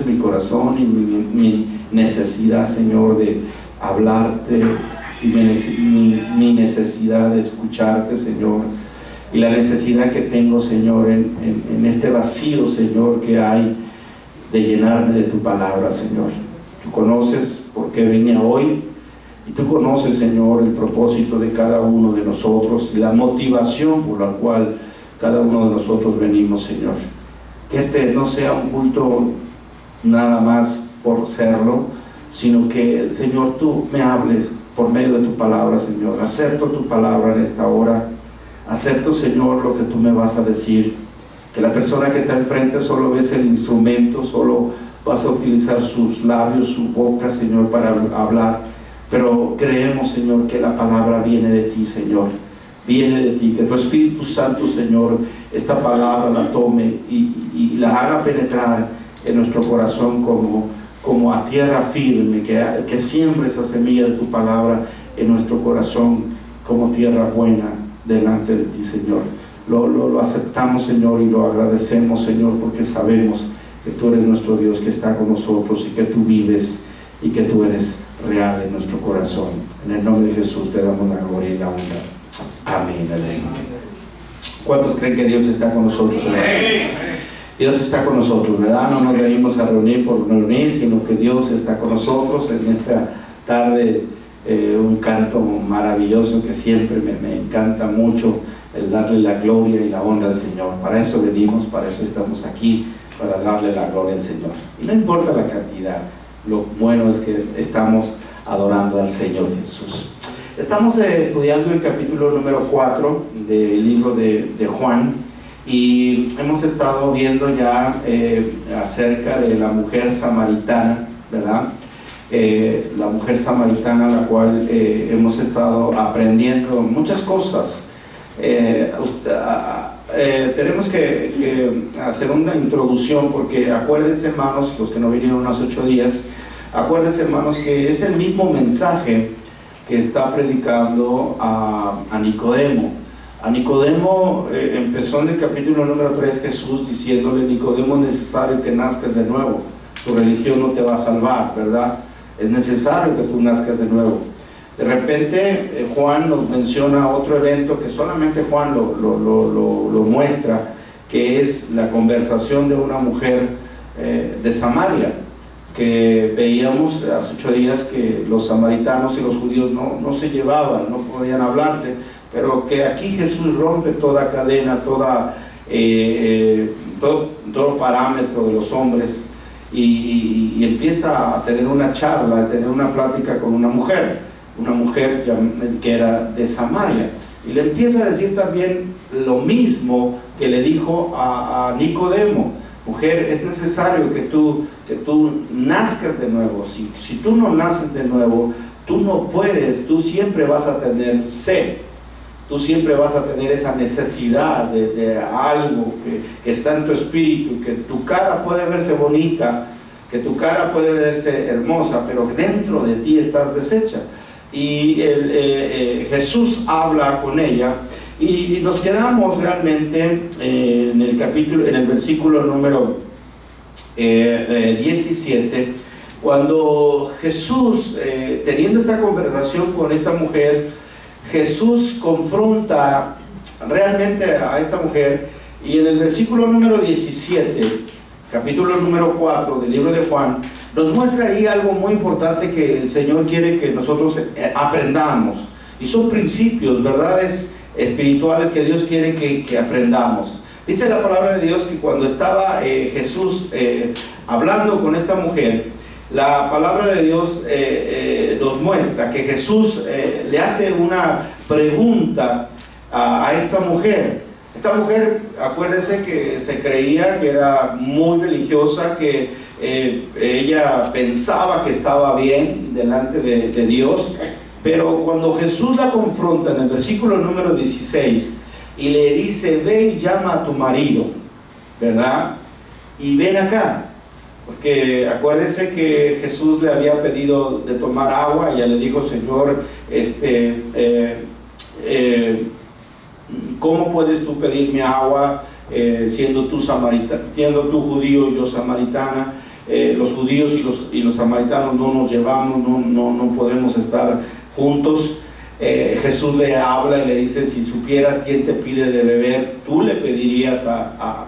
conoces mi corazón y mi necesidad, Señor, de hablarte, y mi necesidad de escucharte, Señor, y la necesidad que tengo, Señor, en este vacío, Señor, que hay de llenarme de tu palabra, Señor. Tú conoces por qué venía hoy, y tú conoces, Señor, el propósito de cada uno de nosotros y la motivación por la cual cada uno de nosotros venimos, Señor. Que este no sea un culto nada más por serlo, sino que, Señor, tú me hables por medio de tu palabra, Señor. Acepto tu palabra en esta hora. Acepto, Señor, lo que tú me vas a decir. Que la persona que está enfrente solo ves el instrumento, solo vas a utilizar sus labios, su boca, Señor, para hablar. Pero creemos, Señor, que la palabra viene de ti, Señor. Viene de ti. Que tu Espíritu Santo, Señor, esta palabra la tome y la haga penetrar en nuestro corazón como a tierra firme. Que siembre esa semilla de tu palabra en nuestro corazón como tierra buena delante de ti, Señor. Lo aceptamos, Señor, y lo agradecemos, Señor, porque sabemos que tú eres nuestro Dios, que está con nosotros y que tú vives y que tú eres real en nuestro corazón. En el nombre de Jesús te damos la gloria y la honra. Amén. Amén. ¿Cuántos creen que Dios está con nosotros? Dios está con nosotros, ¿verdad? No nos venimos a reunir por reunir, sino que Dios está con nosotros en esta tarde. Un canto maravilloso que siempre me encanta mucho, el darle la gloria y la honra al Señor. Para eso venimos, para eso estamos aquí, para darle la gloria al Señor. Y no importa la cantidad, lo bueno es que estamos adorando al Señor Jesús. Estamos estudiando el capítulo número 4 del libro de Juan, y hemos estado viendo ya acerca de la mujer samaritana, ¿verdad? La mujer samaritana, la cual hemos estado aprendiendo muchas cosas. Tenemos que hacer una introducción, porque acuérdense, hermanos, los que no vinieron hace 8 días, acuérdense, hermanos, que es el mismo mensaje que está predicando a Nicodemo. A Nicodemo empezó en el capítulo número 3 Jesús diciéndole: Nicodemo, es necesario que nazcas de nuevo, tu religión no te va a salvar, ¿verdad? Es necesario que tú nazcas de nuevo. De repente Juan nos menciona otro evento que solamente Juan lo muestra, que es la conversación de una mujer de Samaria, que veíamos hace 8 días que los samaritanos y los judíos no se llevaban, no podían hablarse, pero que aquí Jesús rompe toda cadena, todo parámetro de los hombres, y empieza a tener una charla, a tener una plática con una mujer que era de Samaria, y le empieza a decir también lo mismo que le dijo a Nicodemo: mujer, es necesario que tú nazcas de nuevo. Si tú no naces de nuevo, tú no puedes, tú siempre vas a tener sed, tú siempre vas a tener esa necesidad de algo que está en tu espíritu, que tu cara puede verse bonita, que tu cara puede verse hermosa, pero dentro de ti estás deshecha. Y Jesús habla con ella, y nos quedamos realmente en el versículo número 17, cuando Jesús, teniendo esta conversación con esta mujer, Jesús confronta realmente a esta mujer, y en el versículo número 17, capítulo número 4 del libro de Juan, nos muestra ahí algo muy importante que el Señor quiere que nosotros aprendamos, y son principios, verdades espirituales que Dios quiere que aprendamos. Dice la palabra de Dios que cuando estaba Jesús hablando con esta mujer, la palabra de Dios nos muestra que Jesús le hace una pregunta a esta mujer. Esta mujer, acuérdense que se creía que era muy religiosa, que ella pensaba que estaba bien delante de Dios, pero cuando Jesús la confronta en el versículo número 16 y le dice: ve y llama a tu marido, ¿verdad? Y ven acá. Porque acuérdense que Jesús le había pedido de tomar agua, y ella le dijo: Señor, ¿cómo puedes tú pedirme agua siendo tú judío y yo samaritana? los judíos y los samaritanos no nos llevamos, no podemos estar juntos. Jesús le habla y le dice: si supieras quién te pide de beber, tú le pedirías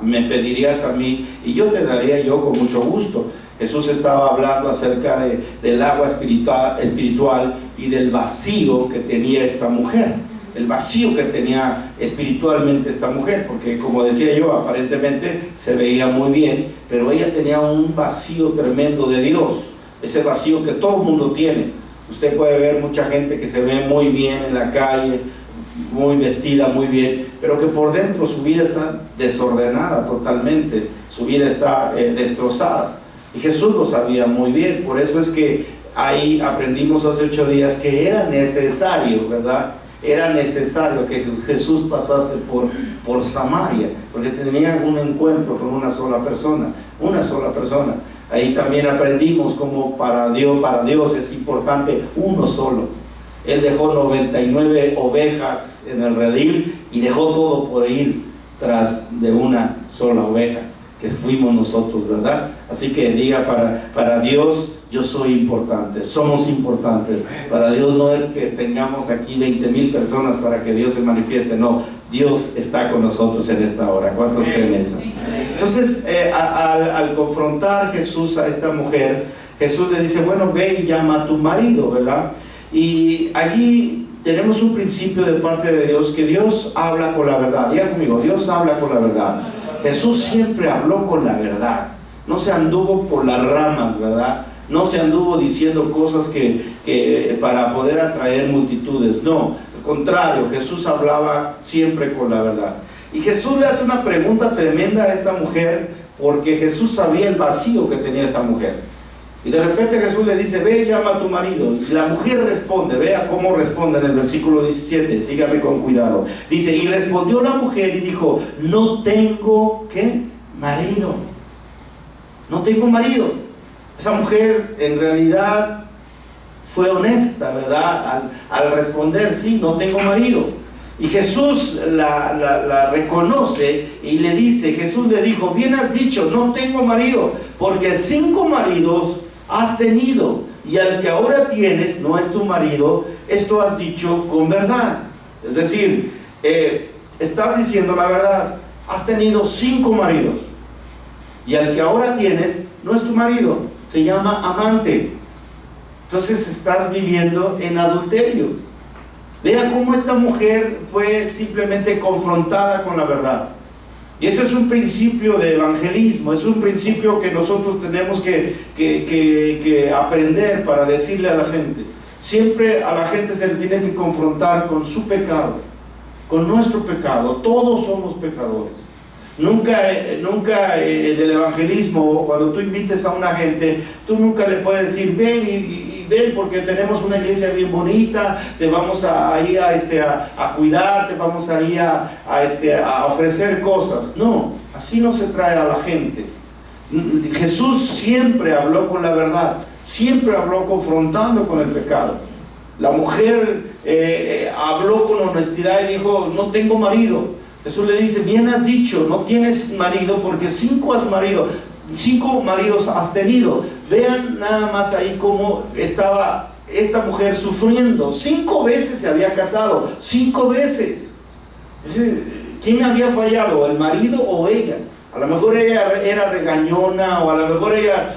me pedirías a mí y yo te daría yo con mucho gusto. Jesús estaba hablando acerca del agua espiritual y del vacío que tenía esta mujer, el vacío que tenía espiritualmente esta mujer, porque como decía yo, aparentemente se veía muy bien, pero ella tenía un vacío tremendo de Dios, ese vacío que todo el mundo tiene. Usted puede ver mucha gente que se ve muy bien en la calle, muy vestida, muy bien, pero que por dentro su vida está desordenada totalmente, su vida está destrozada. Y Jesús lo sabía muy bien. Por eso es que ahí aprendimos hace 8 días que era necesario, ¿verdad? Era necesario que Jesús pasase por Samaria, porque tenía un encuentro con una sola persona. Ahí también aprendimos cómo para Dios es importante uno solo. Él dejó 99 ovejas en el redil y dejó todo por ir tras de una sola oveja, que fuimos nosotros, ¿verdad? Así que diga: para Dios yo soy importante, somos importantes. Para Dios no es que tengamos aquí 20,000 personas para que Dios se manifieste, no, Dios está con nosotros en esta hora. ¿Cuántos creen eso? Entonces, al confrontar Jesús a esta mujer, Jesús le dice: bueno, ve y llama a tu marido, ¿verdad? Y allí tenemos un principio de parte de Dios, que Dios habla con la verdad. Diga conmigo: Dios habla con la verdad. Jesús siempre habló con la verdad, no se anduvo por las ramas, ¿verdad? No se anduvo diciendo cosas que para poder atraer multitudes, no, al contrario, Jesús hablaba siempre con la verdad. Y Jesús le hace una pregunta tremenda a esta mujer, porque Jesús sabía el vacío que tenía esta mujer. Y de repente Jesús le dice: ve y llama a tu marido. Y la mujer responde, vea cómo responde en el versículo 17, sígame con cuidado. Dice: y respondió la mujer y dijo: no tengo, ¿qué? Marido. No tengo marido. Esa mujer en realidad fue honesta, ¿verdad? Al responder: sí, no tengo marido. Y Jesús la reconoce y le dice, Jesús le dijo: bien has dicho, no tengo marido, porque 5 maridos has tenido, y al que ahora tienes no es tu marido. Esto has dicho con verdad. Es decir, estás diciendo la verdad. Has tenido 5 maridos, y al que ahora tienes no es tu marido, se llama amante. Entonces estás viviendo en adulterio. Vea cómo esta mujer fue simplemente confrontada con la verdad. Y eso es un principio de evangelismo, es un principio que nosotros tenemos que aprender para decirle a la gente. Siempre a la gente se le tiene que confrontar con su pecado, con nuestro pecado. Todos somos pecadores. Nunca en el evangelismo, cuando tú invites a una gente, tú nunca le puedes decir: ven y ven, porque tenemos una iglesia bien bonita, te vamos a ir a cuidar, te vamos a ir a ofrecer cosas. No, así no se trae a la gente. Jesús siempre habló con la verdad, siempre habló confrontando con el pecado. La mujer habló con honestidad y dijo: no tengo marido. Jesús le dice: bien has dicho, no tienes marido, porque 5 maridos has tenido. Vean nada más ahí cómo estaba esta mujer sufriendo. 5 veces se había casado, 5 veces. ¿Quién había fallado? ¿El marido o ella? A lo mejor ella era regañona, o a lo mejor ella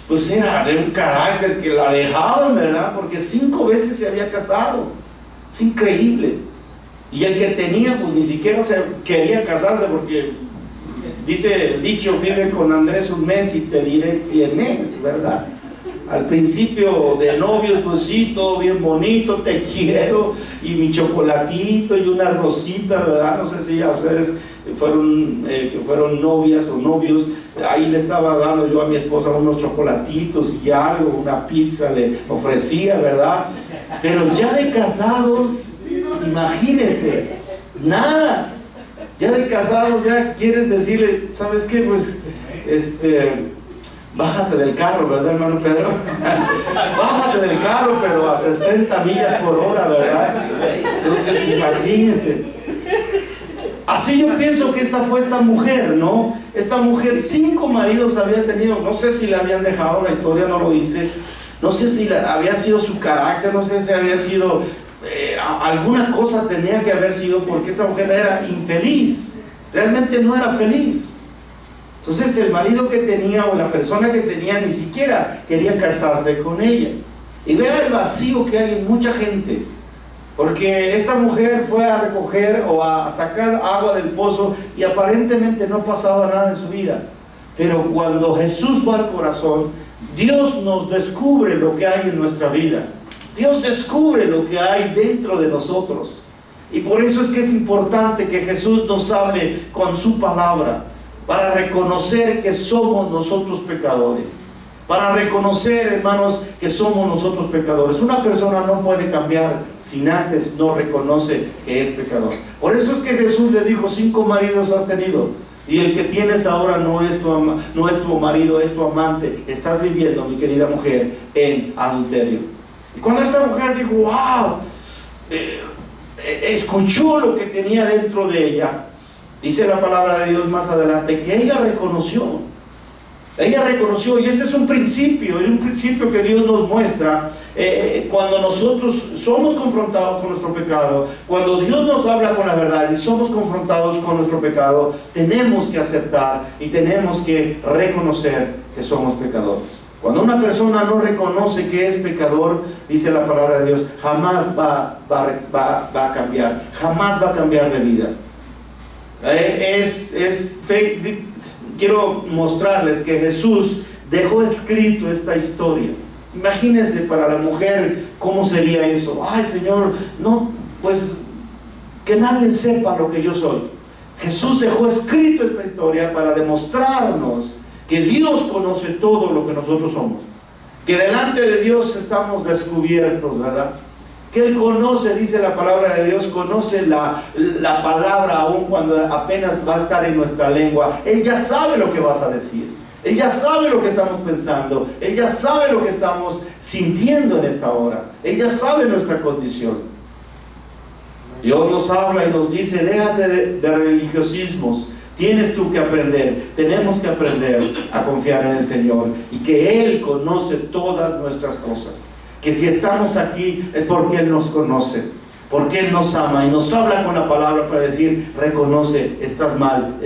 pues era de un carácter que la dejaban, ¿verdad? Porque 5 veces se había casado. Es increíble. Y el que tenía pues ni siquiera se quería casarse, porque dice el dicho: vive con Andrés un mes y te diré quién es, ¿verdad? Al principio de novios, pues sí, todo bien bonito, te quiero, y mi chocolatito y una rosita, ¿verdad? No sé si a ustedes fueron novias o novios. Ahí le estaba dando yo a mi esposa unos chocolatitos y algo, una pizza le ofrecía, ¿verdad? Pero ya de casados, imagínense, nada. Ya de casados ya quieres decirle: ¿sabes qué? Pues bájate del carro, ¿verdad, hermano Pedro? Bájate del carro, pero a 60 millas por hora, ¿verdad? Entonces imagínense, a Así yo pienso que esta fue esta mujer, ¿no? Esta mujer 5 maridos había tenido, no sé si le habían dejado, la historia no lo dice, no sé si había sido su carácter, no sé si había sido, alguna cosa tenía que haber sido, porque esta mujer era infeliz, realmente no era feliz. Entonces el marido que tenía, o la persona que tenía, ni siquiera quería casarse con ella. Y vea el vacío que hay en mucha gente, porque esta mujer fue a recoger o a sacar agua del pozo y aparentemente no pasaba nada en su vida. Pero cuando Jesús va al corazón, Dios nos descubre lo que hay en nuestra vida. Dios descubre lo que hay dentro de nosotros. Y por eso es que es importante que Jesús nos hable con su palabra, para reconocer que somos nosotros pecadores. Para reconocer, hermanos, que somos nosotros pecadores. Una persona no puede cambiar si antes no reconoce que es pecador. Por eso es que Jesús le dijo: 5 maridos has tenido, y el que tienes ahora no es tu marido, es tu amante. Estás viviendo, mi querida mujer, en adulterio. Y cuando esta mujer dijo: wow, escuchó lo que tenía dentro de ella, dice la palabra de Dios más adelante, que ella reconoció. Ella reconoció, y este es un principio que Dios nos muestra cuando nosotros somos confrontados con nuestro pecado. Cuando Dios nos habla con la verdad y somos confrontados con nuestro pecado, tenemos que aceptar y tenemos que reconocer que somos pecadores. Cuando una persona no reconoce que es pecador, dice la palabra de Dios, jamás va a cambiar, jamás va a cambiar de vida. Quiero mostrarles que Jesús dejó escrito esta historia. Imagínense para la mujer cómo sería eso. Ay, Señor, no, pues que nadie sepa lo que yo soy. Jesús dejó escrito esta historia para demostrarnos que Dios conoce todo lo que nosotros somos, que delante de Dios estamos descubiertos, ¿verdad? Que Él conoce, dice la palabra de Dios, conoce la palabra aún cuando apenas va a estar en nuestra lengua. Él ya sabe lo que vas a decir, Él ya sabe lo que estamos pensando, Él ya sabe lo que estamos sintiendo en esta hora, Él ya sabe nuestra condición. Dios nos habla y nos dice: déjate de religiosismos, tienes tú que aprender, tenemos que aprender a confiar en el Señor, y que Él conoce todas nuestras cosas. Que si estamos aquí es porque Él nos conoce, porque Él nos ama y nos habla con la palabra para decir: reconoce, estás mal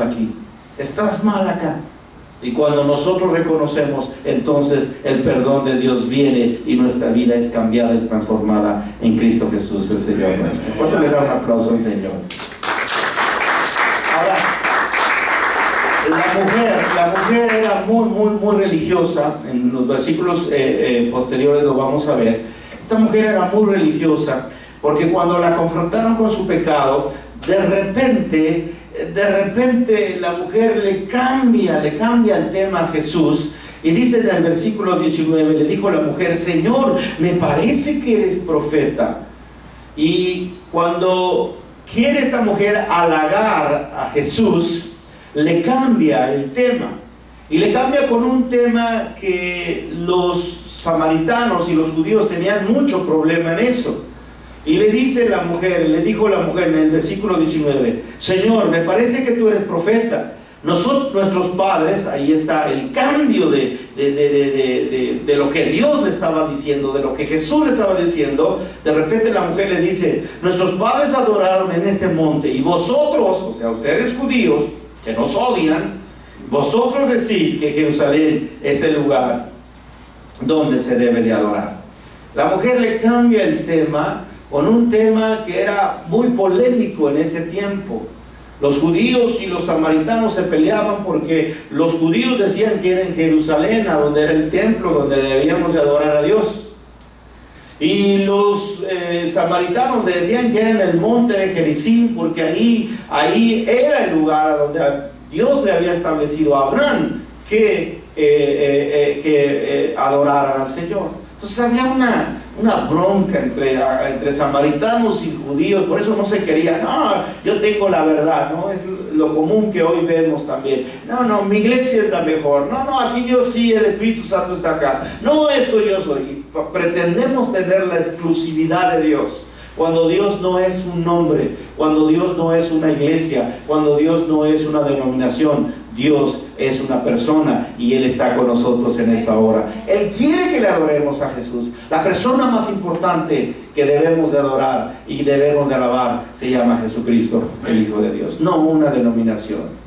aquí, estás mal acá. Y cuando nosotros reconocemos, entonces el perdón de Dios viene y nuestra vida es cambiada y transformada en Cristo Jesús, el Señor nuestro. ¿Cuánto le da un aplauso al Señor? Ahora, la mujer era muy religiosa. En los versículos posteriores lo vamos a ver. Esta mujer era muy religiosa, porque cuando la confrontaron con su pecado, de repente la mujer le cambia el tema a Jesús, y dice en el versículo 19, le dijo la mujer: Señor, me parece que eres profeta. Y cuando quiere esta mujer halagar a Jesús, le cambia el tema, y le cambia con un tema que los samaritanos y los judíos tenían mucho problema en eso. Y le dijo la mujer en el versículo 19: Señor, me parece que tú eres profeta. Nuestros padres, ahí está el cambio de lo que Dios le estaba diciendo, de lo que Jesús le estaba diciendo. De repente la mujer le dice: nuestros padres adoraron en este monte, y vosotros, o sea, ustedes judíos que nos odian, vosotros decís que Jerusalén es el lugar donde se debe de adorar. La mujer le cambia el tema con un tema que era muy polémico en ese tiempo. Los judíos y los samaritanos se peleaban porque los judíos decían que era en Jerusalén, a donde era el templo, donde debíamos de adorar a Dios. Y los samaritanos decían que era en el monte de Gerizim, porque ahí era el lugar donde Dios le había establecido a Abraham que adoraran al Señor. Entonces había una bronca entre samaritanos y judíos. Por eso no se quería: no, yo tengo la verdad, ¿no? Es lo común que hoy vemos también. No, mi iglesia es la mejor. No, aquí yo sí, el Espíritu Santo está acá. No, esto yo soy. Pretendemos tener la exclusividad de Dios. Cuando Dios no es un nombre, cuando Dios no es una iglesia, cuando Dios no es una denominación, Dios es una persona y Él está con nosotros en esta hora. Él quiere que le adoremos a Jesús. La persona más importante que debemos de adorar y debemos de alabar se llama Jesucristo, el Hijo de Dios, no una denominación.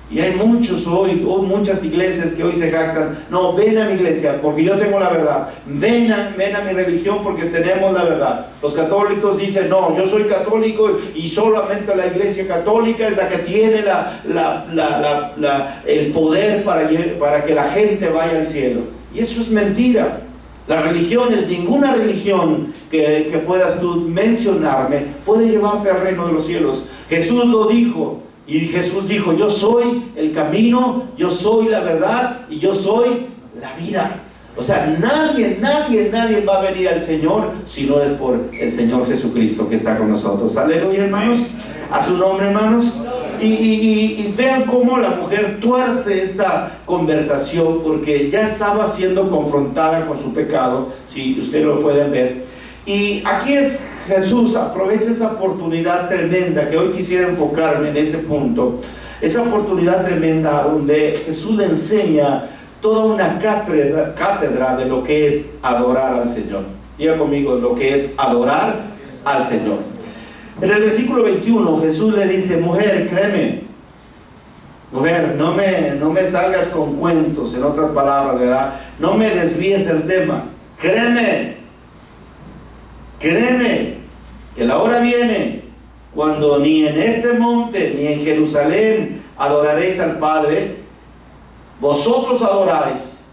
Y hay muchos hoy, muchas iglesias que hoy se jactan: no, ven a mi iglesia porque yo tengo la verdad, ven a mi religión porque tenemos la verdad. Los católicos dicen: no, yo soy católico y solamente la iglesia católica es la que tiene el poder para que la gente vaya al cielo. Y eso es mentira. Las religiones, ninguna religión que puedas tú mencionarme puede llevarte al reino de los cielos. Jesús lo dijo. Y Jesús dijo: yo soy el camino, yo soy la verdad y yo soy la vida. O sea, nadie va a venir al Señor si no es por el Señor Jesucristo que está con nosotros. Aleluya, hermanos. A su nombre, hermanos. Y vean cómo la mujer tuerce esta conversación, porque ya estaba siendo confrontada con su pecado, si ustedes lo pueden ver. Y aquí es Jesús, aprovecha esa oportunidad tremenda, que hoy quisiera enfocarme en ese punto, esa oportunidad tremenda donde Jesús le enseña toda una cátedra de lo que es adorar al Señor. Diga conmigo, lo que es adorar al Señor. En el versículo 21 Jesús le dice: mujer, créeme, mujer, no me salgas con cuentos, en otras palabras, ¿verdad? No me desvíes el tema. Créeme que la hora viene cuando ni en este monte ni en Jerusalén adoraréis al Padre. Vosotros adoráis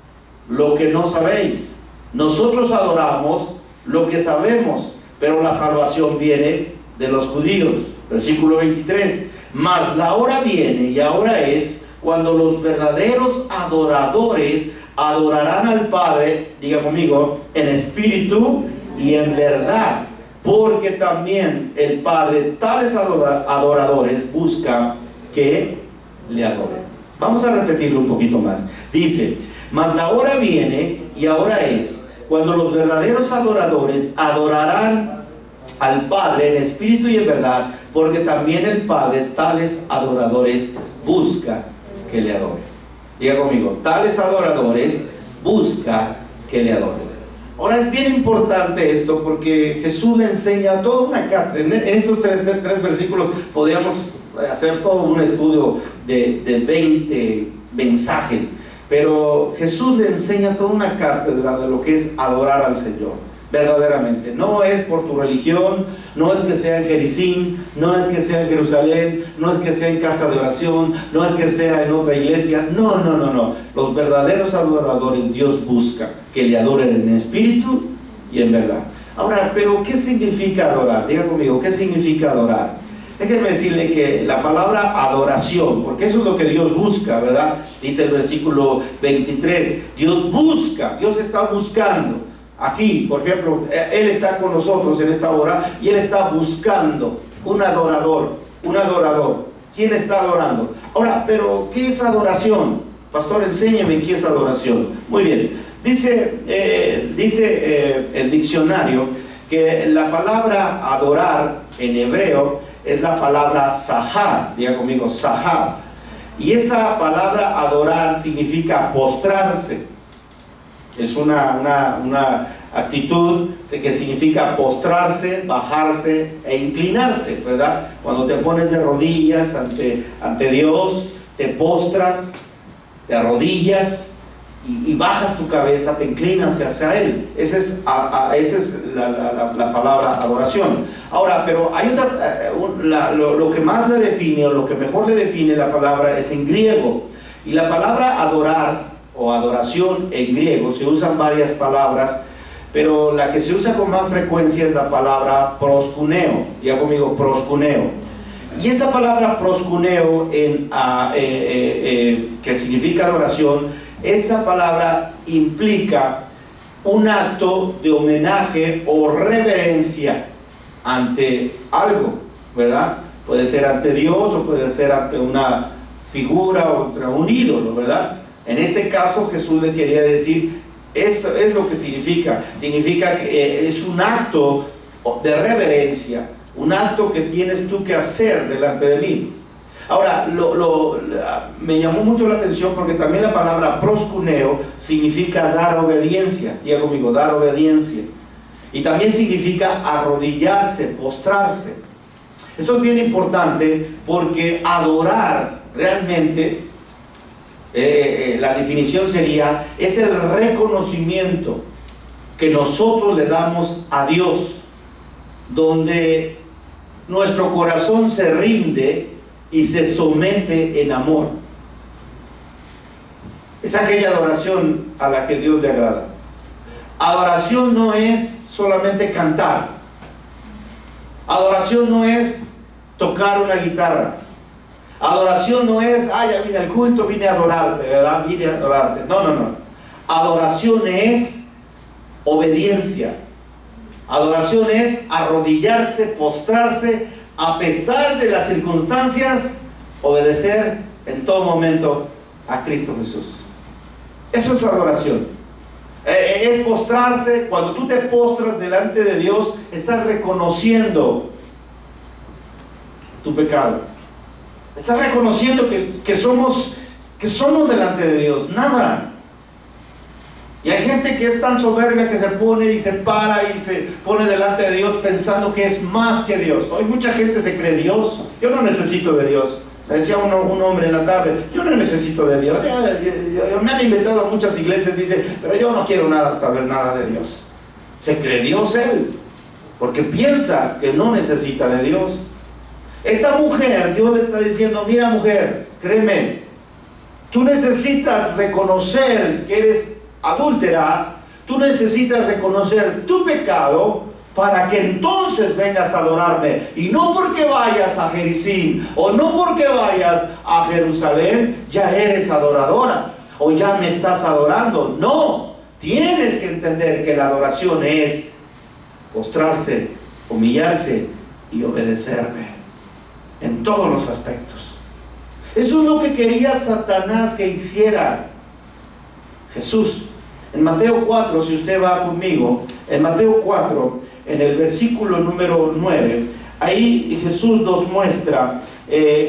lo que no sabéis, nosotros adoramos lo que sabemos, pero la salvación viene de los judíos. Versículo 23: mas la hora viene y ahora es cuando los verdaderos adoradores adorarán al Padre, diga conmigo, en espíritu y en verdad, porque también el Padre tales adoradores busca que le adoren. Vamos a repetirlo un poquito más. Dice: mas la hora viene y ahora es cuando los verdaderos adoradores adorarán al Padre en espíritu y en verdad, porque también el Padre tales adoradores busca que le adoren. Diga conmigo, tales adoradores busca que le adoren. Ahora es bien importante esto, porque Jesús le enseña toda una cátedra. En estos tres versículos podríamos hacer todo un estudio de 20 mensajes, pero Jesús le enseña toda una cátedra de lo que es adorar al Señor verdaderamente. No es por tu religión, no es que sea en Jericín, no es que sea en Jerusalén, no es que sea en casa de oración, no es que sea en otra iglesia. No. Los verdaderos adoradores Dios busca que le adoren en espíritu y en verdad. Ahora, pero ¿qué significa adorar? Diga conmigo, ¿qué significa adorar? Déjenme decirle que la palabra adoración, porque eso es lo que Dios busca, ¿verdad? Dice el versículo 23, Dios busca, Dios está buscando. Aquí, por ejemplo, Él está con nosotros en esta hora y Él está buscando un adorador. ¿Quién está adorando? Ahora, pero ¿qué es adoración? Pastor, enséñeme qué es adoración. Muy bien, dice el diccionario que la palabra adorar en hebreo es la palabra sahar. Diga conmigo, sahar. Y esa palabra adorar significa postrarse. Es una actitud que significa postrarse, bajarse e inclinarse, ¿verdad? Cuando te pones de rodillas ante Dios, te postras, te arrodillas y bajas tu cabeza, te inclinas hacia Él. Esa es la palabra adoración. Ahora, pero hay lo que más le define, o lo que mejor le define la palabra, es en griego. Y la palabra adorar o adoración en griego, se usan varias palabras, pero la que se usa con más frecuencia es la palabra proskuneo. Ya conmigo, proskuneo. Y esa palabra proskuneo, que significa adoración, esa palabra implica un acto de homenaje o reverencia ante algo, ¿verdad? Puede ser ante Dios o puede ser ante una figura o ante un ídolo, ¿verdad? En este caso Jesús le quería decir, eso es lo que significa que es un acto de reverencia, un acto que tienes tú que hacer delante de mí. Ahora, me llamó mucho la atención porque también la palabra proskuneo significa dar obediencia. Diga conmigo, dar obediencia. Y también significa arrodillarse, postrarse. Esto es bien importante porque adorar realmente, la definición sería, es el reconocimiento que nosotros le damos a Dios, donde nuestro corazón se rinde y se somete en amor. Es aquella adoración a la que Dios le agrada. Adoración no es solamente cantar. Adoración no es tocar una guitarra. Adoración no es, ya vine al culto, vine a adorarte, ¿verdad? Vine a adorarte. No. Adoración es obediencia. Adoración es arrodillarse, postrarse, a pesar de las circunstancias, obedecer en todo momento a Cristo Jesús. Eso es adoración. Es postrarse. Cuando tú te postras delante de Dios, estás reconociendo tu pecado. Estás reconociendo que somos delante de Dios, nada. Y hay gente que es tan soberbia que se pone y se para y se pone delante de Dios pensando que es más que Dios. Hoy mucha gente se cree Dios. Yo no necesito de Dios. Me decía un hombre en la tarde, yo no necesito de Dios. Me han inventado muchas iglesias, dice, pero yo no quiero saber nada de Dios. Se cree Dios él, porque piensa que no necesita de Dios. Esta mujer, Dios le está diciendo, mira mujer, créeme, tú necesitas reconocer que eres adúltera, tú necesitas reconocer tu pecado para que entonces vengas a adorarme, y no porque vayas a Jericín o no porque vayas a Jerusalén ya eres adoradora o ya me estás adorando. No, tienes que entender que la adoración es postrarse, humillarse y obedecerme en todos los aspectos. Eso es lo que quería Satanás que hiciera Jesús. En Mateo 4, si usted va conmigo, en Mateo 4, en el versículo número 9, ahí Jesús nos muestra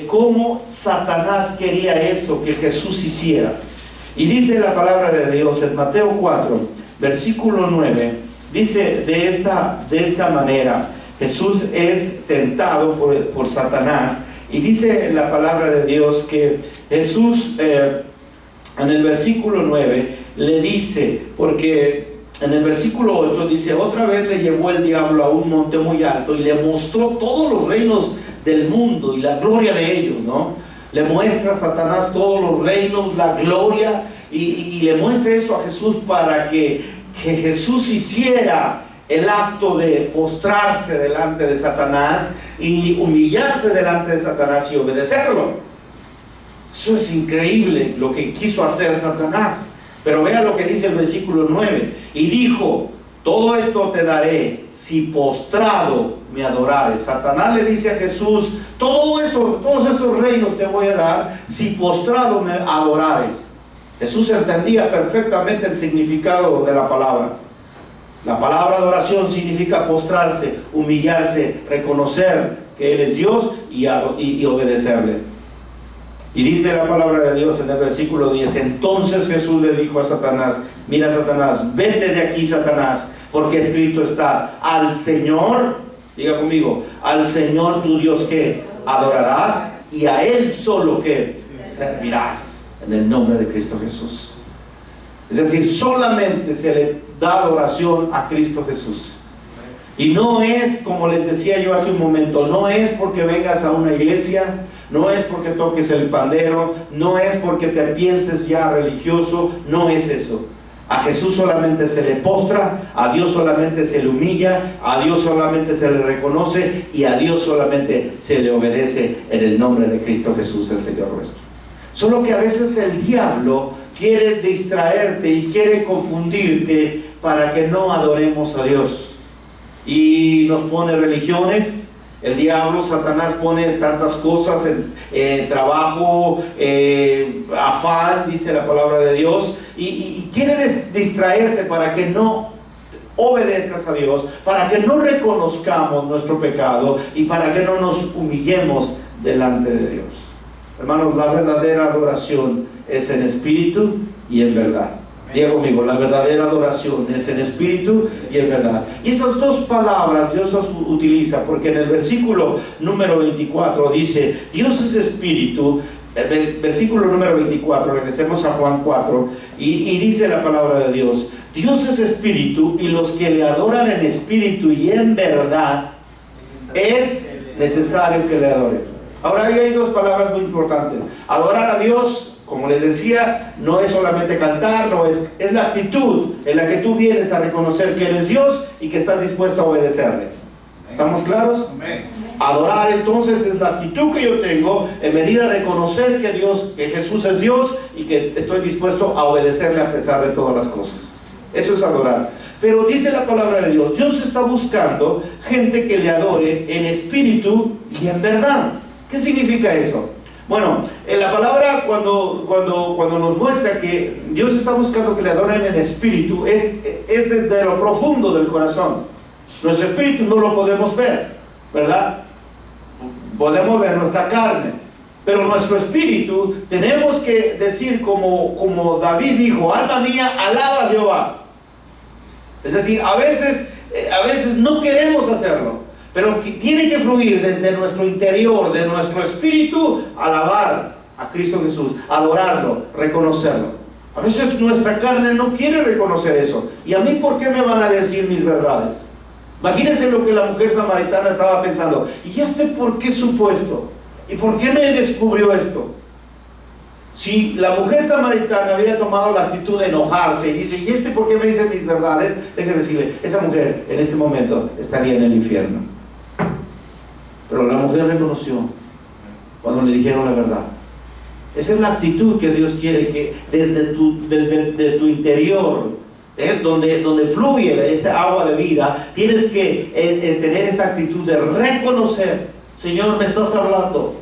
cómo Satanás quería eso que Jesús hiciera. Y dice la palabra de Dios en Mateo 4, versículo 9, dice de esta manera: Jesús es tentado por Satanás, y dice la palabra de Dios que Jesús en el versículo 9 le dice, porque en el versículo 8 dice, otra vez le llevó el diablo a un monte muy alto y le mostró todos los reinos del mundo y la gloria de ellos, ¿no? Le muestra a Satanás todos los reinos, la gloria, y le muestra eso a Jesús para que Jesús hiciera el acto de postrarse delante de Satanás y humillarse delante de Satanás y obedecerlo. Eso es increíble lo que quiso hacer Satanás. Pero vea lo que dice el versículo 9. Y dijo, todo esto te daré si postrado me adorares. Satanás le dice a Jesús, todos estos reinos te voy a dar si postrado me adorares. Jesús entendía perfectamente el significado de la palabra. La palabra adoración significa postrarse, humillarse, reconocer que Él es Dios y obedecerle. Y dice la palabra de Dios en el versículo 10, entonces Jesús le dijo a Satanás, mira Satanás, vete de aquí Satanás, porque escrito está, al Señor, diga conmigo, al Señor tu Dios que adorarás y a Él solo que servirás, en el nombre de Cristo Jesús. Es decir, solamente se le da adoración a Cristo Jesús. Y no es, como les decía yo hace un momento, no es porque vengas a una iglesia, no es porque toques el pandero, no es porque te pienses ya religioso, no es eso. A Jesús solamente se le postra, a Dios solamente se le humilla, a Dios solamente se le reconoce y a Dios solamente se le obedece en el nombre de Cristo Jesús, el Señor nuestro. Solo que a veces el diablo quiere distraerte y quiere confundirte para que no adoremos a Dios. Y nos pone religiones. El diablo, Satanás, pone tantas cosas en trabajo, afán, dice la palabra de Dios, y quiere distraerte para que no obedezcas a Dios, para que no reconozcamos nuestro pecado y para que no nos humillemos delante de Dios. Hermanos, la verdadera adoración es en espíritu y en verdad. Diga conmigo, la verdadera adoración es en espíritu y en verdad. Y esas dos palabras Dios las utiliza, porque en el versículo número 24 dice, Dios es espíritu. El versículo número 24, regresemos a Juan 4, y dice la palabra de Dios, Dios es espíritu, y los que le adoran en espíritu y en verdad, es necesario que le adoren. Ahora ahí hay dos palabras muy importantes. Adorar a Dios, como les decía, no es solamente cantar, no es la actitud en la que tú vienes a reconocer que eres Dios y que estás dispuesto a obedecerle. ¿Estamos claros? Amén. Adorar entonces es la actitud que yo tengo en venir a reconocer que Jesús es Dios y que estoy dispuesto a obedecerle a pesar de todas las cosas. Eso es adorar. Pero dice la palabra de Dios, Dios está buscando gente que le adore en espíritu y en verdad. ¿Qué significa eso? Bueno, en la palabra cuando nos muestra que Dios está buscando que le adoren en espíritu, es desde lo profundo del corazón. Nuestro espíritu no lo podemos ver, ¿verdad? Podemos ver nuestra carne, pero nuestro espíritu tenemos que decir como David dijo, alma mía, alaba a Jehová. Es decir, a veces no queremos hacerlo, pero tiene que fluir desde nuestro interior, de nuestro espíritu, alabar a Cristo Jesús, adorarlo, reconocerlo. A veces nuestra carne no quiere reconocer eso. ¿Y a mí por qué me van a decir mis verdades? Imagínense lo que la mujer samaritana estaba pensando. ¿Y este por qué supo esto? ¿Y por qué me descubrió esto? Si la mujer samaritana hubiera tomado la actitud de enojarse y dice, ¿y este por qué me dice mis verdades? Déjeme decirle, esa mujer en este momento estaría en el infierno. Pero la mujer reconoció cuando le dijeron la verdad. Esa es la actitud que Dios quiere, que desde tu interior, donde fluye esa agua de vida, tienes que tener esa actitud de reconocer, Señor, me estás hablando,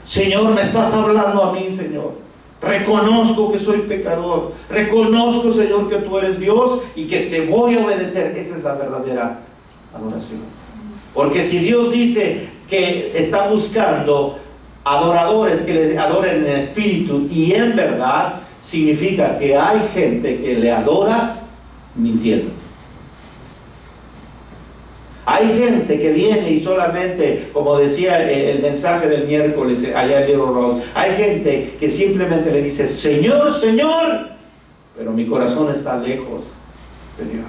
Señor, me estás hablando a mí, Señor. Reconozco que soy pecador, reconozco, Señor, que tú eres Dios y que te voy a obedecer. Esa es la verdadera adoración. Porque si Dios dice que está buscando adoradores que le adoren en espíritu y en verdad, significa que hay gente que le adora mintiendo. Hay gente que viene y solamente, como decía el mensaje del miércoles allá en Little Rock, hay gente que simplemente le dice, Señor, Señor, pero mi corazón está lejos de Dios.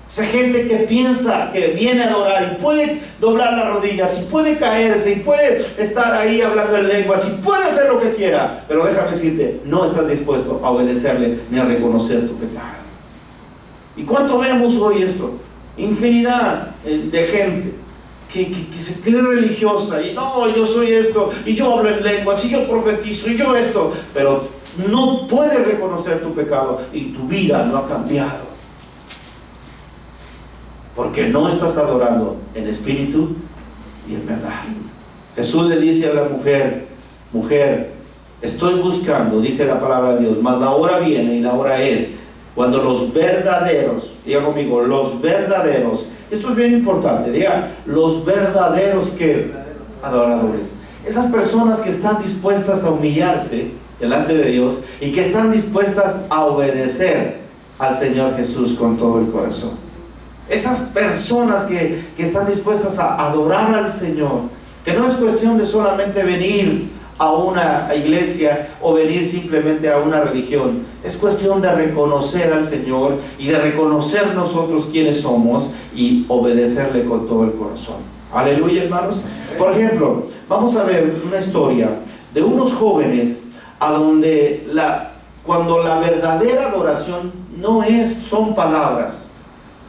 Esa gente que piensa que viene a adorar y puede doblar las rodillas, y puede caerse, y puede estar ahí hablando en lenguas, y puede hacer lo que quiera, pero déjame decirte, no estás dispuesto a obedecerle ni a reconocer tu pecado. ¿Y cuánto vemos hoy esto? Infinidad de gente que se cree religiosa y no, yo soy esto, y yo hablo en lenguas, y yo profetizo, y yo esto, pero no puedes reconocer tu pecado y tu vida no ha cambiado, porque no estás adorando en espíritu y en verdad. Jesús le dice a la mujer, mujer, estoy buscando, dice la palabra de Dios, mas la hora viene y la hora es cuando los verdaderos, diga conmigo, los verdaderos, esto es bien importante, diga, los verdaderos que adoradores, esas personas que están dispuestas a humillarse delante de Dios y que están dispuestas a obedecer al Señor Jesús con todo el corazón. Esas personas que están dispuestas a adorar al Señor, que no es cuestión de solamente venir a una iglesia o venir simplemente a una religión, es cuestión de reconocer al Señor y de reconocer nosotros quiénes somos y obedecerle con todo el corazón. Aleluya, hermanos. Por ejemplo, vamos a ver una historia de unos jóvenes a donde cuando la verdadera adoración son palabras.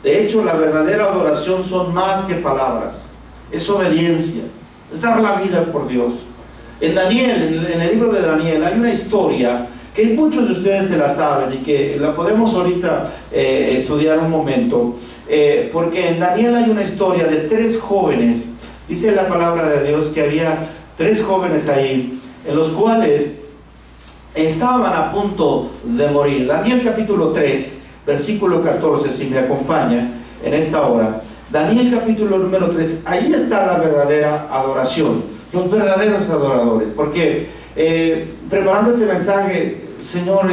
De hecho, la verdadera adoración son más que palabras, es obediencia, es dar la vida por Dios. En Daniel, en el libro de Daniel, hay una historia que muchos de ustedes se la saben y que la podemos ahorita estudiar un momento, porque en Daniel hay una historia de 3 jóvenes. Dice la palabra de Dios que había 3 jóvenes ahí, en los cuales estaban a punto de morir. Daniel capítulo 3, versículo 14, si me acompaña en esta hora. Daniel capítulo número 3, ahí está la verdadera adoración, los verdaderos adoradores. Porque preparando este mensaje, Señor,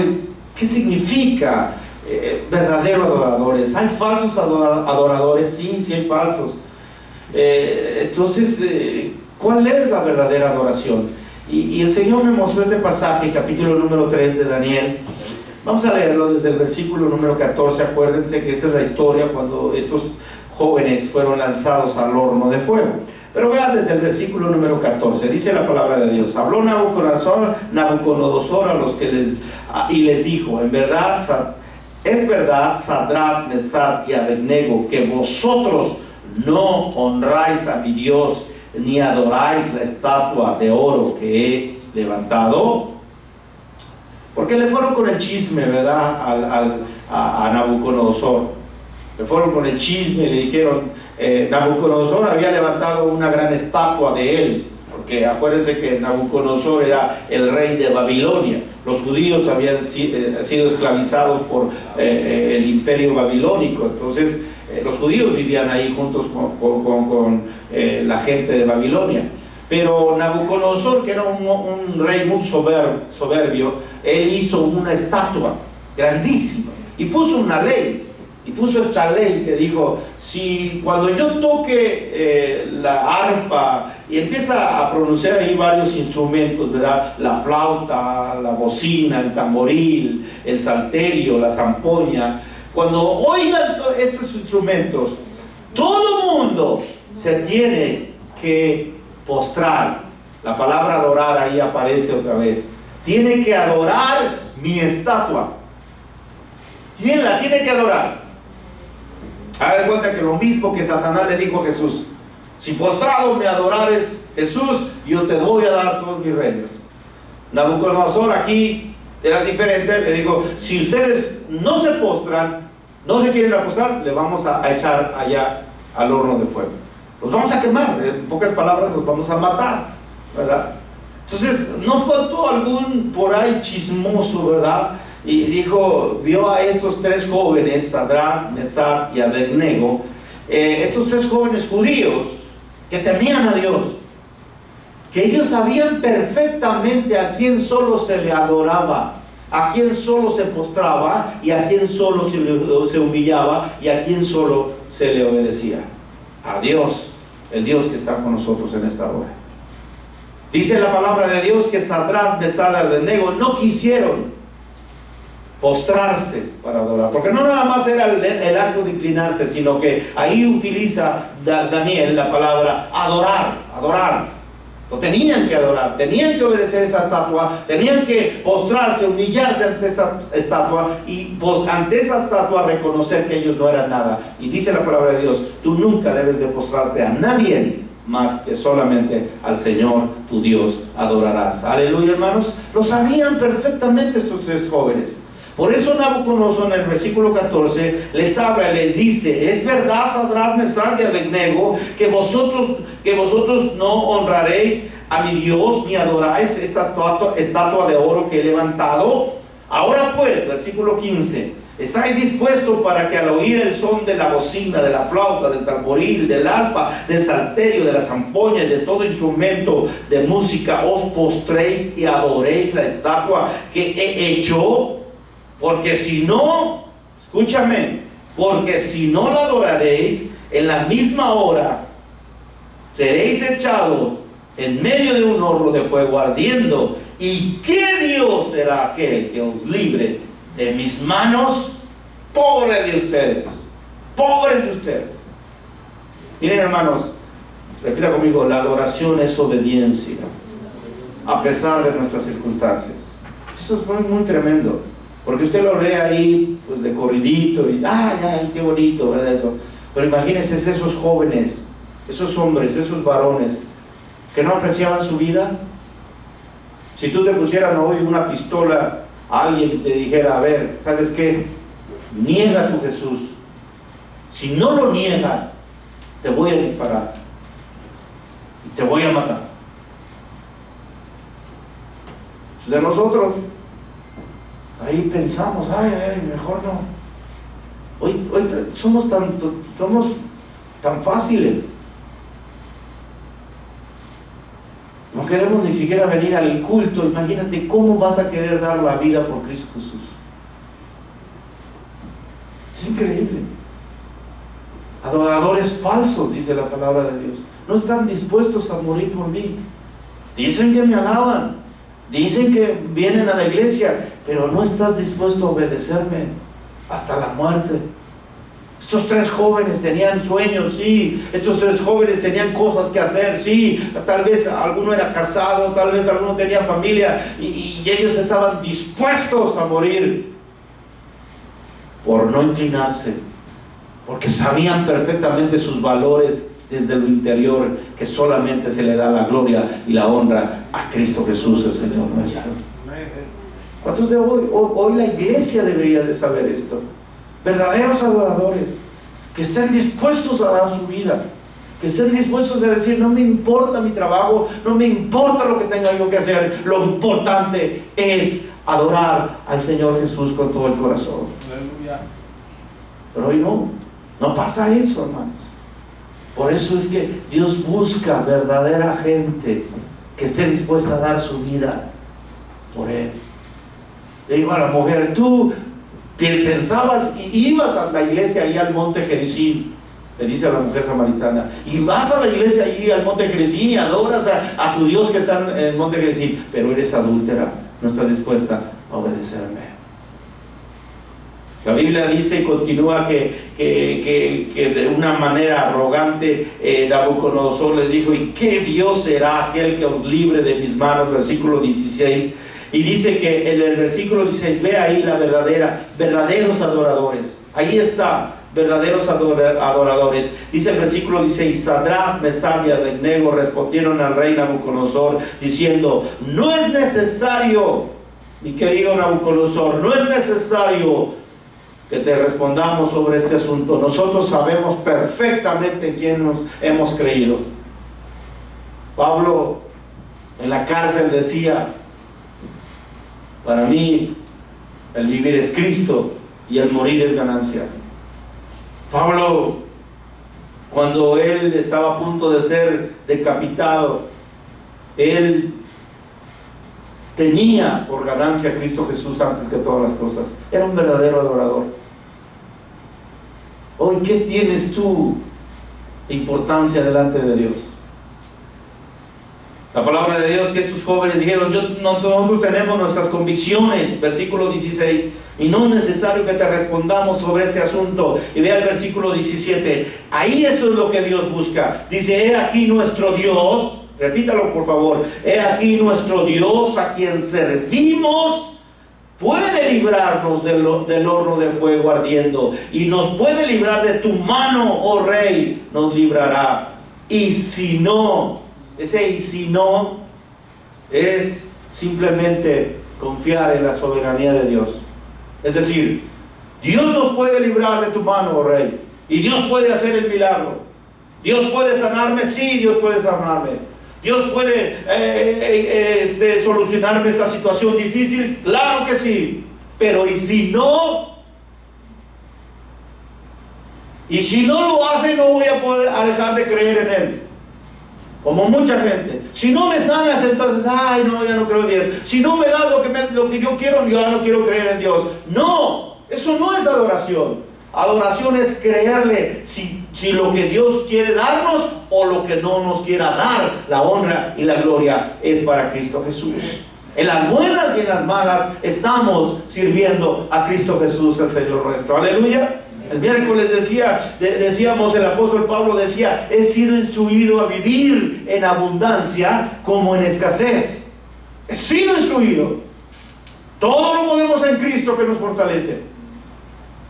¿qué significa verdaderos adoradores? ¿Hay falsos adoradores? Sí, sí hay falsos. Entonces, ¿cuál es la verdadera adoración? Y el Señor me mostró este pasaje, capítulo número 3 de Daniel. Vamos a leerlo desde el versículo número 14. Acuérdense que esta es la historia cuando estos jóvenes fueron lanzados al horno de fuego. Pero vean desde el versículo número 14, dice la palabra de Dios: habló Nabucodonosor a los que les dijo: en verdad, es verdad, Sadrach, Mesach y Abednego, que vosotros no honráis a mi Dios, ni adoráis la estatua de oro que he levantado. Porque le fueron con el chisme, ¿verdad? A Nabucodonosor. Le fueron con el chisme y le dijeron, Nabucodonosor había levantado una gran estatua de él, porque acuérdense que Nabucodonosor era el rey de Babilonia. Los judíos habían sido esclavizados por el imperio babilónico. Entonces los judíos vivían ahí juntos con la gente de Babilonia. Pero Nabucodonosor, que era un rey muy soberbio, él hizo una estatua grandísima y puso una ley. Y puso esta ley que dijo: si cuando yo toque la arpa, y empieza a pronunciar ahí varios instrumentos, ¿verdad? La flauta, la bocina, el tamboril, el salterio, la zampoña. Cuando oigan estos instrumentos, todo mundo se tiene que postrar. La palabra adorar ahí aparece otra vez. Tiene que adorar mi estatua. La tiene que adorar. Haga de cuenta que lo mismo que Satanás le dijo a Jesús: si postrado me adorares, Jesús, yo te voy a dar todos mis reinos. Nabucodonosor aquí era diferente. Le dijo: si ustedes no se postran, no se quieren postrar, le vamos a echar allá al horno de fuego. Los vamos a quemar, en pocas palabras, los vamos a matar, ¿verdad? Entonces no faltó algún por ahí chismoso, ¿verdad? Y dijo, vio a estos tres jóvenes, Sadrach, Mesach y Abednego, estos tres jóvenes judíos que temían a Dios, que ellos sabían perfectamente a quién solo se le adoraba, a quién solo se postraba, y a quién solo se humillaba, y a quién solo se le obedecía: a Dios, el Dios que está con nosotros en esta hora. Dice la palabra de Dios que Sadrach, Mesach y Abednego no quisieron postrarse para adorar, porque no nada más era el acto de inclinarse, sino que ahí utiliza Daniel la palabra adorar. Lo tenían que adorar, tenían que obedecer esa estatua, tenían que postrarse, humillarse ante esa estatua, y ante esa estatua reconocer que ellos no eran nada. Y dice la palabra de Dios: tú nunca debes de postrarte a nadie más que solamente al Señor tu Dios adorarás. Aleluya, hermanos. Lo sabían perfectamente estos tres jóvenes. Por eso Nabucodonosor en el versículo 14 les habla y les dice: es verdad, Sadrach, Mesach y Abednego, que vosotros no honraréis a mi Dios, ni adoráis esta estatua de oro que he levantado. Ahora pues, versículo 15, ¿estáis dispuestos para que al oír el son de la bocina, de la flauta, del tamboril, del arpa, del salterio, de la zampoña y de todo instrumento de música os postréis y adoréis la estatua que he hecho? Porque si no, escúchame, porque si no la adoraréis, en la misma hora seréis echados en medio de un horno de fuego ardiendo. ¿Y qué Dios será aquel que os libre de mis manos? Pobre de ustedes, pobres de ustedes. Miren, hermanos, repita conmigo: la adoración es obediencia a pesar de nuestras circunstancias. Eso es muy, muy tremendo. Porque usted lo lee ahí, pues de corridito, y ¡ay, qué bonito!, ¿verdad? Eso. Pero imagínense esos jóvenes, esos hombres, esos varones, que no apreciaban su vida. Si tú te pusieras hoy una pistola a alguien y te dijera: a ver, ¿sabes qué? Niega a tu Jesús. Si no lo niegas, te voy a disparar y te voy a matar. De nosotros ahí pensamos: ay, mejor no. Hoy somos tan fáciles. No queremos ni siquiera venir al culto. Imagínate cómo vas a querer dar la vida por Cristo Jesús. Es increíble. Adoradores falsos, dice la palabra de Dios. No están dispuestos a morir por mí. Dicen que me alaban, dicen que vienen a la iglesia, pero no estás dispuesto a obedecerme hasta la muerte. Estos 3 jóvenes tenían sueños, sí. Estos 3 jóvenes tenían cosas que hacer, sí. Tal vez alguno era casado, tal vez alguno tenía familia, y ellos estaban dispuestos a morir por no inclinarse, porque sabían perfectamente sus valores desde lo interior, que solamente se le da la gloria y la honra a Cristo Jesús, el Señor nuestro. ¿Cuántos de hoy la iglesia debería de saber esto? Verdaderos adoradores, que estén dispuestos a dar su vida, que estén dispuestos a decir: no me importa mi trabajo, no me importa lo que tenga yo que hacer, lo importante es adorar al Señor Jesús con todo el corazón. Aleluya. Pero hoy no pasa eso, hermanos. Por eso es que Dios busca verdadera gente que esté dispuesta a dar su vida por Él. Le digo a la mujer: tú pensabas y ibas a la iglesia ahí al monte Gerizim, le dice a la mujer samaritana, y vas a la iglesia ahí al monte Gerizim y adoras a tu Dios que está en el monte Gerizim, pero eres adúltera, no estás dispuesta a obedecerme. La Biblia dice y continúa que de una manera arrogante Nabucodonosor les dijo: ¿y qué Dios será aquel que os libre de mis manos? Versículo 16. Y dice que en el versículo 16, ve ahí verdaderos adoradores. Ahí está, verdaderos adoradores. Dice el versículo 16: Sadrach, Mesach y Abednego respondieron al rey Nabucodonosor diciendo: no es necesario, mi querido Nabucodonosor, no es necesario que te respondamos sobre este asunto. Nosotros sabemos perfectamente en quién nos hemos creído. Pablo en la cárcel decía: para mí el vivir es Cristo y el morir es ganancia. Pablo, cuando él estaba a punto de ser decapitado, él tenía por ganancia a Cristo Jesús antes que todas las cosas. Era un verdadero adorador. Hoy, ¿qué tienes tú de importancia delante de Dios? La palabra de Dios, que estos jóvenes dijeron: nosotros tenemos nuestras convicciones, versículo 16, y no es necesario que te respondamos sobre este asunto. Y vea el versículo 17, ahí eso es lo que Dios busca. Dice: he aquí nuestro Dios, repítalo por favor, he aquí nuestro Dios a quien servimos puede librarnos del horno de fuego ardiendo, y nos puede librar de tu mano, oh rey, nos librará. Y si no, ese y si no es simplemente confiar en la soberanía de Dios. Es decir, Dios nos puede librar de tu mano, oh rey, y Dios puede hacer el milagro. Dios puede sanarme, sí, Dios puede sanarme. Dios puede solucionarme esta situación difícil, claro que sí. Pero ¿y si no? Y si no lo hace, no voy a poder dejar de creer en Él. Como mucha gente: si no me sanas, entonces, ay, no, ya no creo en Dios. Si no me das lo que yo quiero, yo ya no quiero creer en Dios. No, eso no es adoración. Adoración es creerle si lo que Dios quiere darnos o lo que no nos quiera dar. La honra y la gloria es para Cristo Jesús. En las buenas y en las malas estamos sirviendo a Cristo Jesús, el Señor nuestro. Aleluya. El miércoles decíamos, el apóstol Pablo decía: he sido instruido a vivir en abundancia como en escasez. He sido instruido. Todo lo podemos en Cristo que nos fortalece.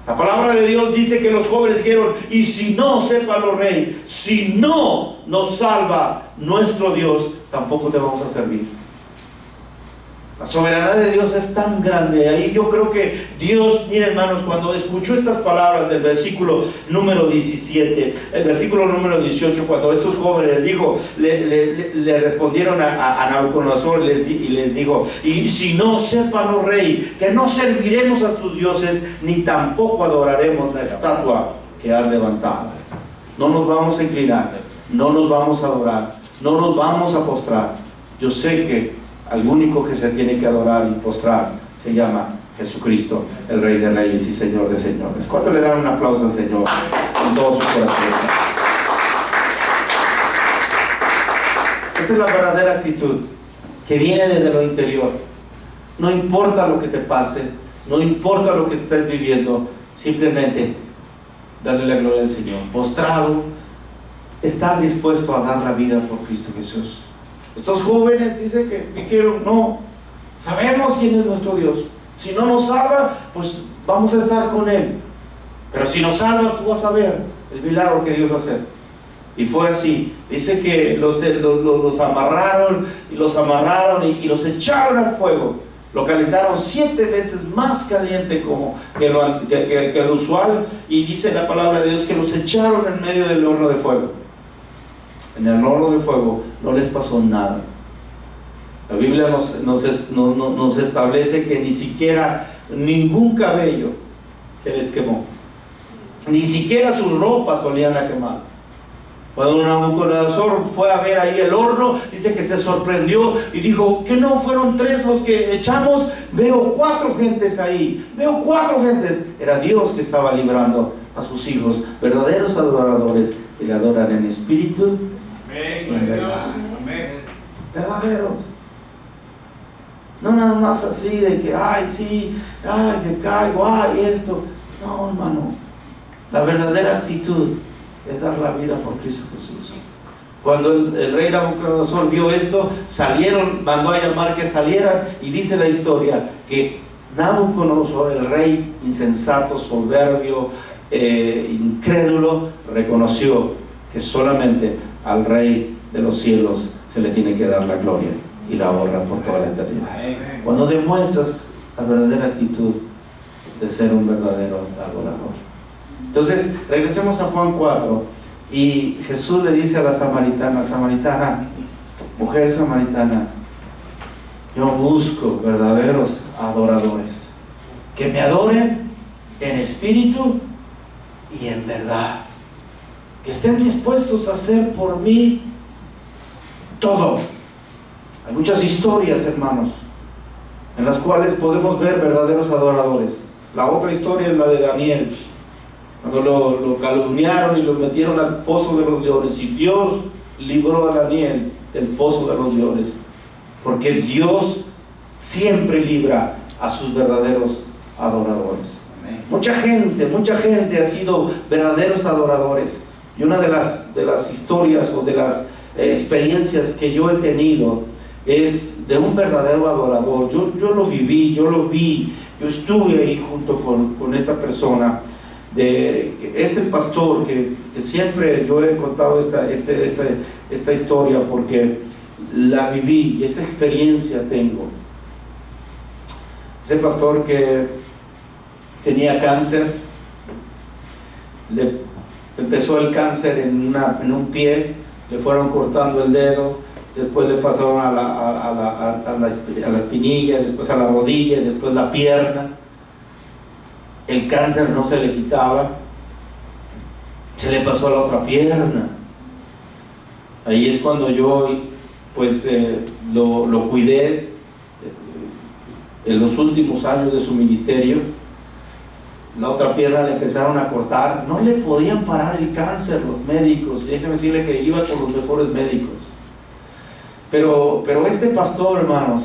La palabra de Dios dice que los jóvenes dijeron: y si no, sépalo, rey, si no nos salva nuestro Dios, tampoco te vamos a servir. La soberanía de Dios es tan grande. Ahí yo creo que Dios, miren hermanos, cuando escuchó estas palabras del versículo número 17, el versículo número 18, cuando estos jóvenes le respondieron a Nabucodonosor y les dijo: y si no, sepan, oh rey, que no serviremos a tus dioses, ni tampoco adoraremos la estatua que has levantado. No nos vamos a inclinar, no nos vamos a adorar, no nos vamos a postrar. Yo sé que al único que se tiene que adorar y postrar se llama Jesucristo, el Rey de Reyes y Señor de Señores. ¿Cuánto le dan un aplauso al Señor con todo su corazón? Esa es la verdadera actitud que viene desde lo interior. No importa lo que te pase, no importa lo que estés viviendo, simplemente darle la gloria al Señor, postrado, estar dispuesto a dar la vida por Cristo Jesús. Estos jóvenes dicen que dijeron: no, sabemos quién es nuestro Dios. Si no nos salva, pues vamos a estar con Él. Pero si nos salva, tú vas a ver el milagro que Dios va a hacer. Y fue así. Dice que los amarraron y los echaron al fuego. Lo calentaron 7 veces más caliente que lo usual. Y dice la palabra de Dios que los echaron en medio del horno de fuego. En el horno de fuego no les pasó nada. La Biblia nos establece que ni siquiera ningún cabello se les quemó, ni siquiera sus ropas olían a quemar. Cuando Nabucodonosor fue a ver ahí el horno, dice que se sorprendió y dijo: ¿que no fueron 3 los que echamos? Veo 4 gentes ahí, veo 4 gentes. Era Dios que estaba librando a sus hijos, verdaderos adoradores que le adoran en espíritu y en verdad. Verdaderos. No nada más así de que: ay, sí, ay, me caigo, ay, esto. No, hermanos. La verdadera actitud es dar la vida por Cristo Jesús. Cuando el rey Nabucodonosor vio esto, mandó a llamar que salieran, y dice la historia que Nabucodonosor, el rey insensato, soberbio, incrédulo, reconoció que solamente al Rey de los cielos se le tiene que dar la gloria y la honra por toda la eternidad. Cuando demuestras la verdadera actitud de ser un verdadero adorador. Entonces, regresemos a Juan 4, y Jesús le dice a la samaritana, mujer samaritana: yo busco verdaderos adoradores, que me adoren en espíritu y en verdad, que estén dispuestos a hacer por mí todo. Hay muchas historias, hermanos, en las cuales podemos ver verdaderos adoradores. La otra historia es la de Daniel, cuando lo calumniaron y lo metieron al foso de los leones, y Dios libró a Daniel del foso de los leones, porque Dios siempre libra a sus verdaderos adoradores. Amén. Mucha gente ha sido verdaderos adoradores, y una de las historias o de las experiencias que yo he tenido es de un verdadero adorador. Yo lo viví, yo lo vi, yo estuve ahí junto con esta persona. Es el pastor que siempre yo he contado esta historia porque la viví y esa experiencia tengo. Ese pastor que tenía cáncer, le empezó el cáncer en un pie, le fueron cortando el dedo, después le pasaron a la espinilla, después a la rodilla, después la pierna. El cáncer no se le quitaba, se le pasó a la otra pierna. Ahí es cuando yo pues lo cuidé en los últimos años de su ministerio. La otra pierna le empezaron a cortar, no le podían parar el cáncer los médicos, y déjeme decirle que iba con los mejores médicos. Pero este pastor, hermanos,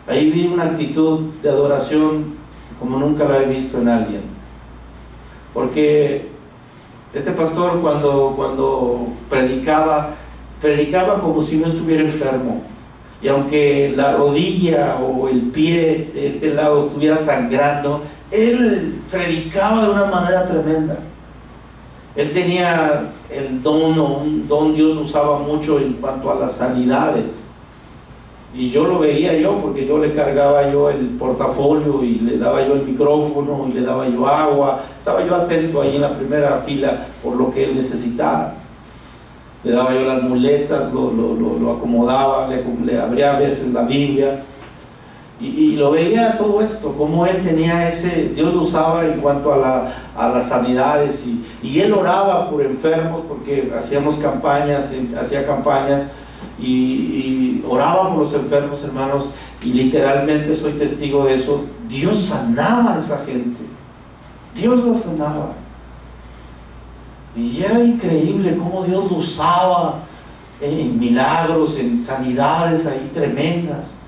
ahí vi una actitud de adoración como nunca la he visto en alguien. Porque este pastor cuando predicaba como si no estuviera enfermo. Y aunque la rodilla o el pie de este lado estuviera sangrando, él predicaba de una manera tremenda. Él tenía el don, o un don Dios lo usaba mucho en cuanto a las sanidades. Y yo lo veía yo, porque yo le cargaba yo el portafolio y le daba yo el micrófono y le daba yo agua. Estaba yo atento ahí en la primera fila por lo que él necesitaba. Le daba yo las muletas, lo acomodaba, le abría a veces la Biblia. Y lo veía todo esto, como él tenía Dios lo usaba en cuanto a las sanidades. Y él oraba por enfermos, porque hacía campañas y oraba por los enfermos, hermanos, y literalmente soy testigo de eso. Dios sanaba a esa gente, Dios los sanaba, y era increíble cómo Dios lo usaba en milagros, en sanidades ahí tremendas.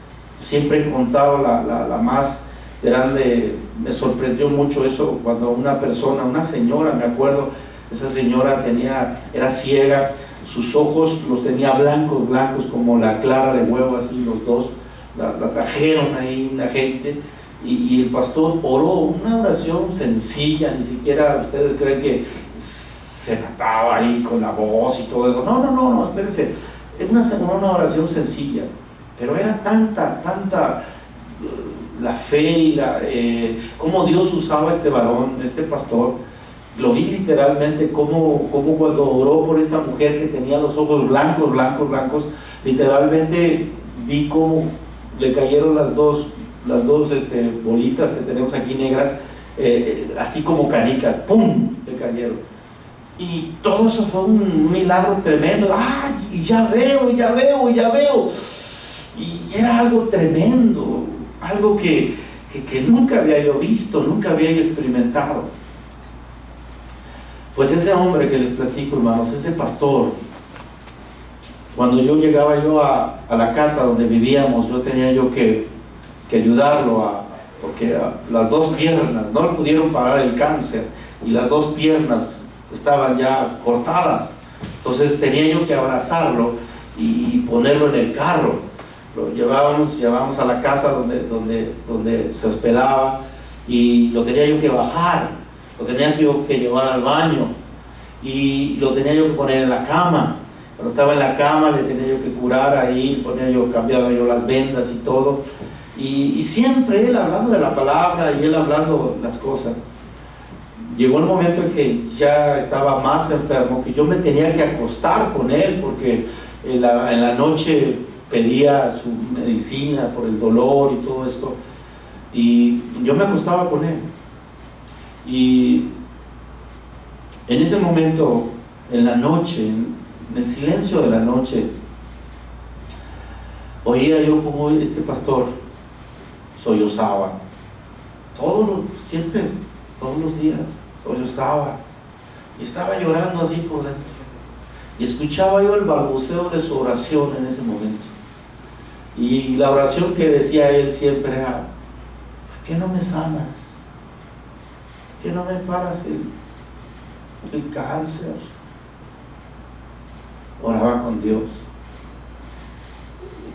Siempre he contado la más grande. Me sorprendió mucho eso cuando una señora, me acuerdo, esa señora era ciega. Sus ojos los tenía blancos como la clara de huevo, así los dos. La trajeron ahí una gente y el pastor oró una oración sencilla, ni siquiera ustedes creen que se mataba ahí con la voz y todo eso. No, espérense. Es una oración sencilla, pero era tanta la fe y cómo Dios usaba a este varón, este pastor. Lo vi literalmente como cuando oró por esta mujer que tenía los ojos blancos, literalmente vi cómo le cayeron las dos bolitas que tenemos aquí negras, así como canicas, ¡pum!, le cayeron. Y todo eso fue un milagro tremendo. ¡Ay! Y ya veo. Y era algo tremendo, algo que nunca había yo visto, nunca había yo experimentado. Pues ese hombre que les platico, hermanos, ese pastor, cuando yo llegaba a la casa donde vivíamos, yo tenía que ayudarlo porque las dos piernas no le pudieron parar el cáncer y las dos piernas estaban ya cortadas. Entonces tenía yo que abrazarlo y ponerlo en el carro. Lo llevábamos a la casa donde se hospedaba, y lo tenía yo que bajar, lo tenía yo que llevar al baño, y lo tenía yo que poner en la cama. Cuando estaba en la cama le tenía yo que curar ahí, cambiaba yo las vendas y todo, y siempre él hablando de la palabra y él hablando las cosas. Llegó el momento en que ya estaba más enfermo, que yo me tenía que acostar con él, porque en la noche pedía su medicina por el dolor y todo esto, y yo me acostaba con él. Y en ese momento, en la noche, en el silencio de la noche, oía yo como este pastor sollozaba, siempre, todos los días sollozaba, y estaba llorando así por dentro, y escuchaba yo el balbuceo de su oración en ese momento. Y la oración que decía él siempre era: ¿por qué no me sanas? ¿Por qué no me paras el cáncer? Oraba con Dios.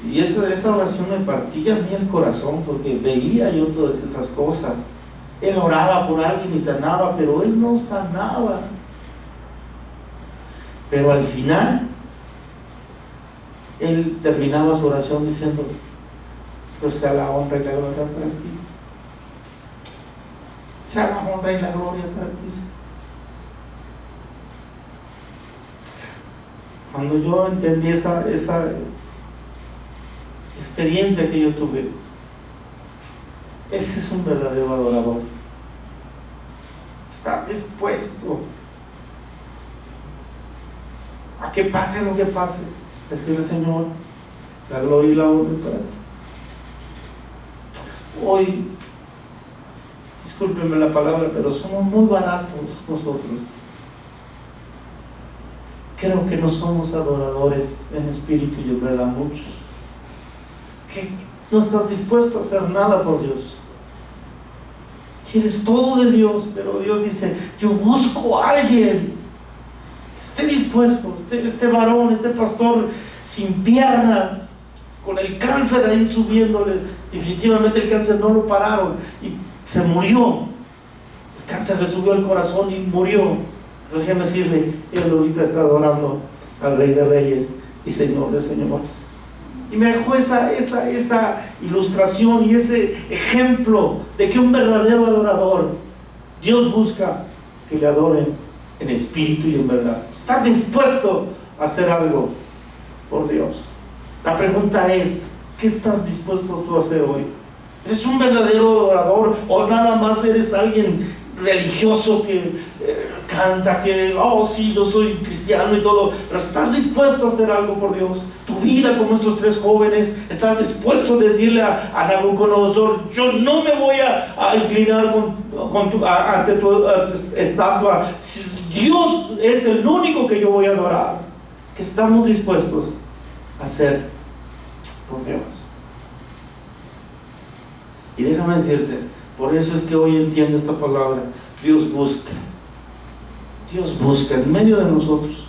Y esa oración me partía a mí el corazón, porque veía yo todas esas cosas. Él oraba por alguien y sanaba, pero él no sanaba. Pero al final él terminaba su oración diciendo: pues sea la honra y la gloria para ti, sea la honra y la gloria para ti. Cuando yo entendí esa experiencia que yo tuve, ese es un verdadero adorador. Está dispuesto a que pase lo que pase, decirle: Señor, la gloria y la honra para ti. Hoy, discúlpenme la palabra, pero somos muy baratos nosotros. Creo que no somos adoradores en espíritu y en verdad, muchos. Que no estás dispuesto a hacer nada por Dios. Quieres todo de Dios, pero Dios dice: yo busco a alguien que esté dispuesto, este varón, este pastor sin piernas, con el cáncer ahí subiéndole. Definitivamente el cáncer no lo pararon y se murió. El cáncer le subió al corazón y murió. Pero déjeme decirle, él ahorita está adorando al Rey de Reyes y Señor de Señores. Y me dejó esa ilustración y ese ejemplo de que un verdadero adorador, Dios busca que le adoren en espíritu y en verdad. Estar dispuesto a hacer algo por Dios. La pregunta es, ¿qué estás dispuesto tú a hacer hoy? ¿Eres un verdadero adorador o nada más eres alguien religioso que canta, que sí, yo soy cristiano y todo, pero estás dispuesto a hacer algo por Dios? Tu vida, como estos tres jóvenes, estás dispuesto a decirle a Nabucodonosor: yo no me voy a inclinar ante tu estatua. Dios es el único que yo voy a adorar. ¿Qué estamos dispuestos a hacer por Dios? Y déjame decirte, por eso es que hoy entiendo esta palabra. Dios busca en medio de nosotros.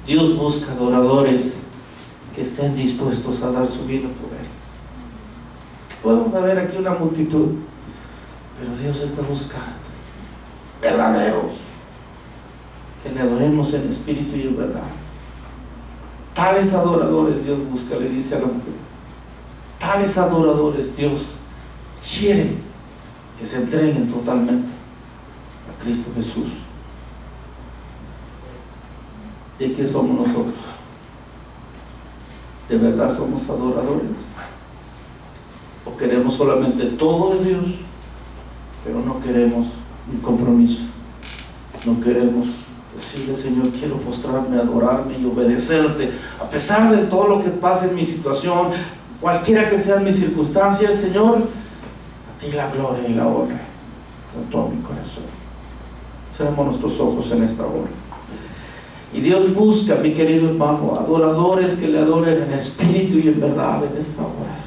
Dios busca adoradores que estén dispuestos a dar su vida por Él. Podemos ver aquí una multitud, pero Dios está buscando verdaderos que le adoremos en espíritu y en verdad. Tales adoradores Dios busca, le dice a la mujer. Tales adoradores Dios quiere que se entreguen totalmente a Cristo Jesús. ¿De qué somos nosotros? ¿De verdad somos adoradores? ¿O queremos solamente todo de Dios, pero no queremos un compromiso? No queremos decirle: Señor, quiero postrarme, adorarme y obedecerte a pesar de todo lo que pase en mi situación, cualquiera que sean mis circunstancias. Señor, a ti la gloria y la honra con todo mi corazón. Cerramos nuestros ojos en esta hora. Y Dios busca, mi querido hermano, adoradores que le adoren en espíritu y en verdad en esta hora.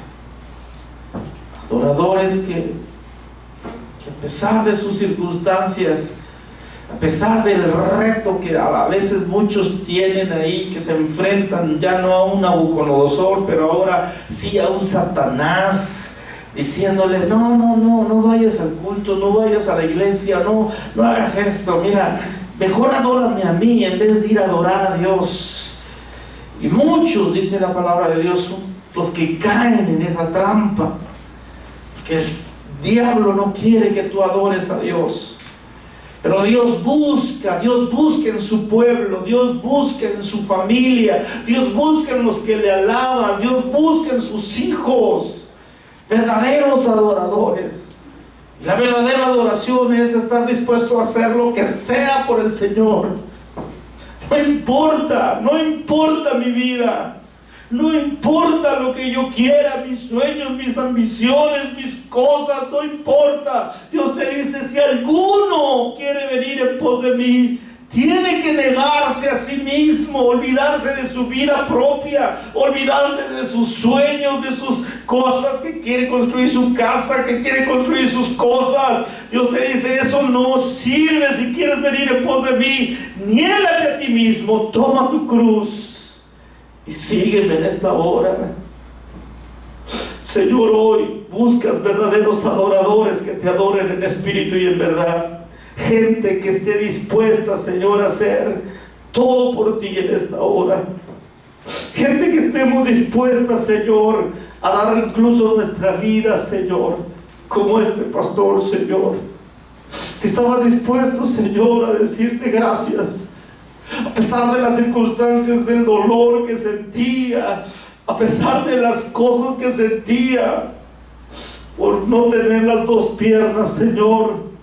Adoradores que a pesar de sus circunstancias, a pesar del reto que a veces muchos tienen ahí, que se enfrentan ya no a un Nabucodonosor, pero ahora sí a un Satanás, diciéndole: no vayas al culto, no vayas a la iglesia, no hagas esto, mira, mejor adórame a mí en vez de ir a adorar a Dios. Y muchos, dice la palabra de Dios, son los que caen en esa trampa, que el diablo no quiere que tú adores a Dios. Pero Dios busca en su pueblo, Dios busca en su familia, Dios busca en los que le alaban, Dios busca en sus hijos, verdaderos adoradores. Y la verdadera adoración es estar dispuesto a hacer lo que sea por el Señor. No importa mi vida, no importa lo que yo quiera, mis sueños, mis ambiciones, mis cosas, no importa. Dios te dice: si alguno quiere venir en pos de mí, tiene que negarse a sí mismo, olvidarse de su vida propia, olvidarse de sus sueños, de sus cosas, que quiere construir su casa, que quiere construir sus cosas. Dios te dice: eso no sirve si quieres venir en pos de mí. Niégate a ti mismo, toma tu cruz y sígueme en esta hora. Señor, hoy buscas verdaderos adoradores que te adoren en espíritu y en verdad. Gente que esté dispuesta, Señor, a hacer todo por ti en esta hora. Gente que estemos dispuestas, Señor, a dar incluso nuestra vida, Señor, como este pastor, Señor, que estaba dispuesto, Señor, a decirte gracias. A pesar de las circunstancias, del dolor que sentía, a pesar de las cosas que sentía, por no tener las dos piernas, Señor,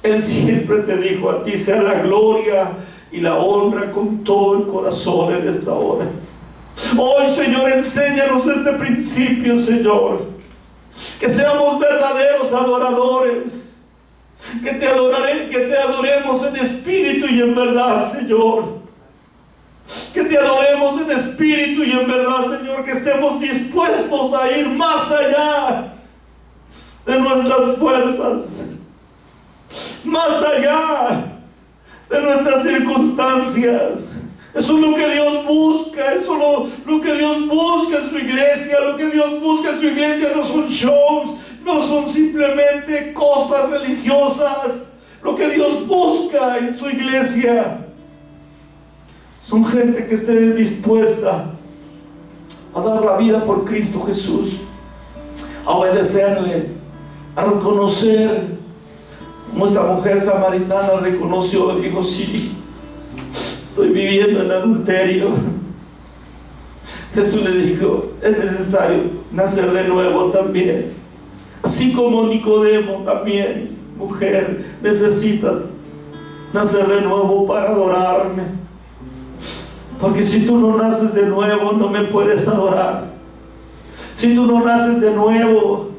Él siempre te dijo: a ti sea la gloria y la honra con todo el corazón en esta hora. Hoy, Señor, enséñanos este principio, Señor, que seamos verdaderos adoradores. Que te adoremos en espíritu y en verdad, Señor. Que te adoremos en espíritu y en verdad, Señor. Que estemos dispuestos a ir más allá de nuestras fuerzas, más allá de nuestras circunstancias. Eso es lo que Dios busca. Eso es lo que Dios busca en su iglesia. Lo que Dios busca en su iglesia no son shows, no son simplemente cosas religiosas. Lo que Dios busca en su iglesia son gente que esté dispuesta a dar la vida por Cristo Jesús, a obedecerle, a reconocer, como esta mujer samaritana reconoció, dijo: sí, estoy viviendo en adulterio. Jesús le dijo: es necesario nacer de nuevo también, así como Nicodemo también. Mujer, necesita nacer de nuevo para adorarme, porque si tú no naces de nuevo no me puedes adorar. Si tú no naces de nuevo,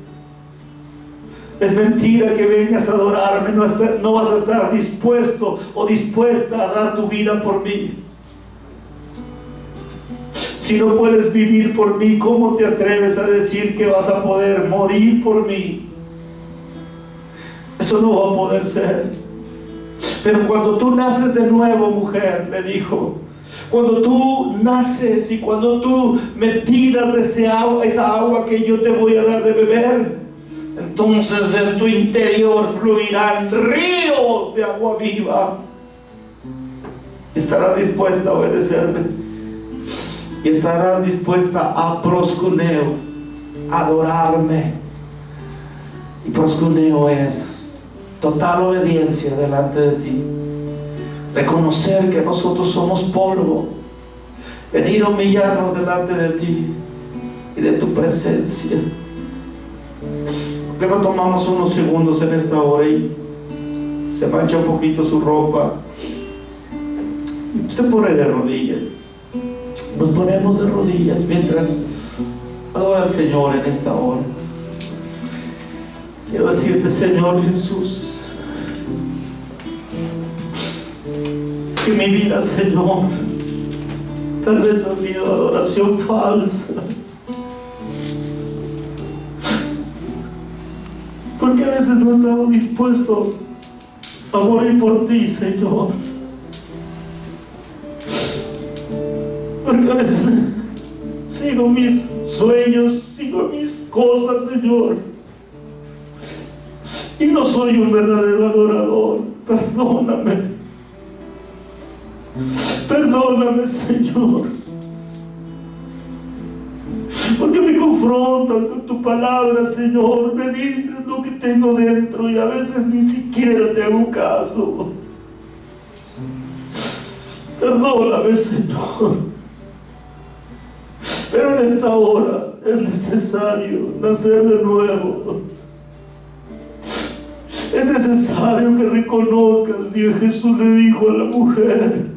es mentira que vengas a adorarme. No vas a estar dispuesto o dispuesta a dar tu vida por mí. Si no puedes vivir por mí, ¿cómo te atreves a decir que vas a poder morir por mí? Eso no va a poder ser. Pero cuando tú naces de nuevo, mujer, le dijo, cuando tú naces y cuando tú me pidas esa agua que yo te voy a dar de beber, entonces en tu interior fluirán ríos de agua viva. Estarás dispuesta a obedecerme y estarás dispuesta a proskuneo, a adorarme. Y proskuneo es total obediencia delante de ti, reconocer que nosotros somos polvo, venir a humillarnos delante de ti y de tu presencia. ¿Por qué no tomamos unos segundos en esta hora y se mancha un poquito su ropa y se pone de rodillas? Nos ponemos de rodillas mientras adora al Señor en esta hora. Quiero decirte, Señor Jesús, que mi vida, Señor, tal vez ha sido adoración falsa, porque a veces no he estado dispuesto a morir por ti, Señor, porque a veces sigo mis sueños, sigo mis cosas, Señor, y no soy un verdadero adorador. Perdóname. Perdóname, Señor, porque me confrontas con tu palabra, Señor. Me dices lo que tengo dentro y a veces ni siquiera te hago caso. Perdóname, Señor, pero en esta hora es necesario nacer de nuevo. Es necesario que reconozcas, Dios. Jesús le dijo a la mujer,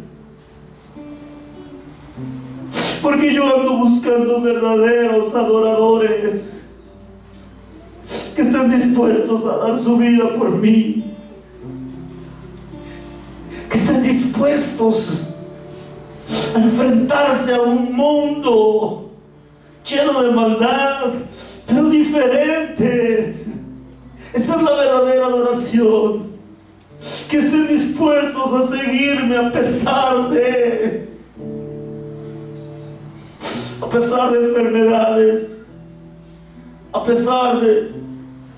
porque yo ando buscando verdaderos adoradores que estén dispuestos a dar su vida por mí, que estén dispuestos a enfrentarse a un mundo lleno de maldad, pero diferentes. Esa es la verdadera adoración. Que estén dispuestos a seguirme a pesar de enfermedades, a pesar de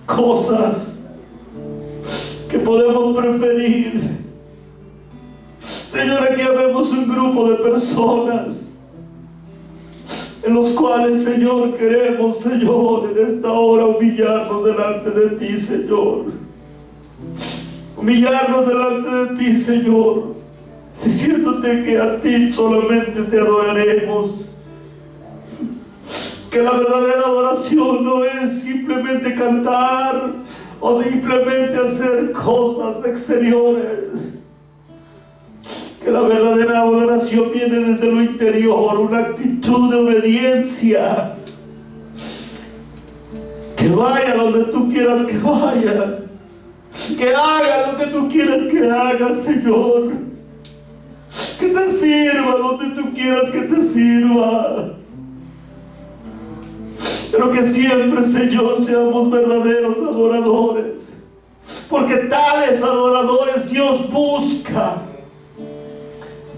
cosas que podemos preferir. Señor, aquí vemos un grupo de personas en los cuales, Señor, queremos, Señor, en esta hora humillarnos delante de ti, Señor. Humillarnos delante de ti, Señor, diciéndote que a ti solamente te adoraremos. Que la verdadera adoración no es simplemente cantar o simplemente hacer cosas exteriores. Que la verdadera adoración viene desde lo interior, una actitud de obediencia. Que vaya donde tú quieras que vaya. Que haga lo que tú quieras que haga, Señor. Que te sirva donde tú quieras que te sirva. Pero que siempre, Señor, seamos verdaderos adoradores. Porque tales adoradores Dios busca.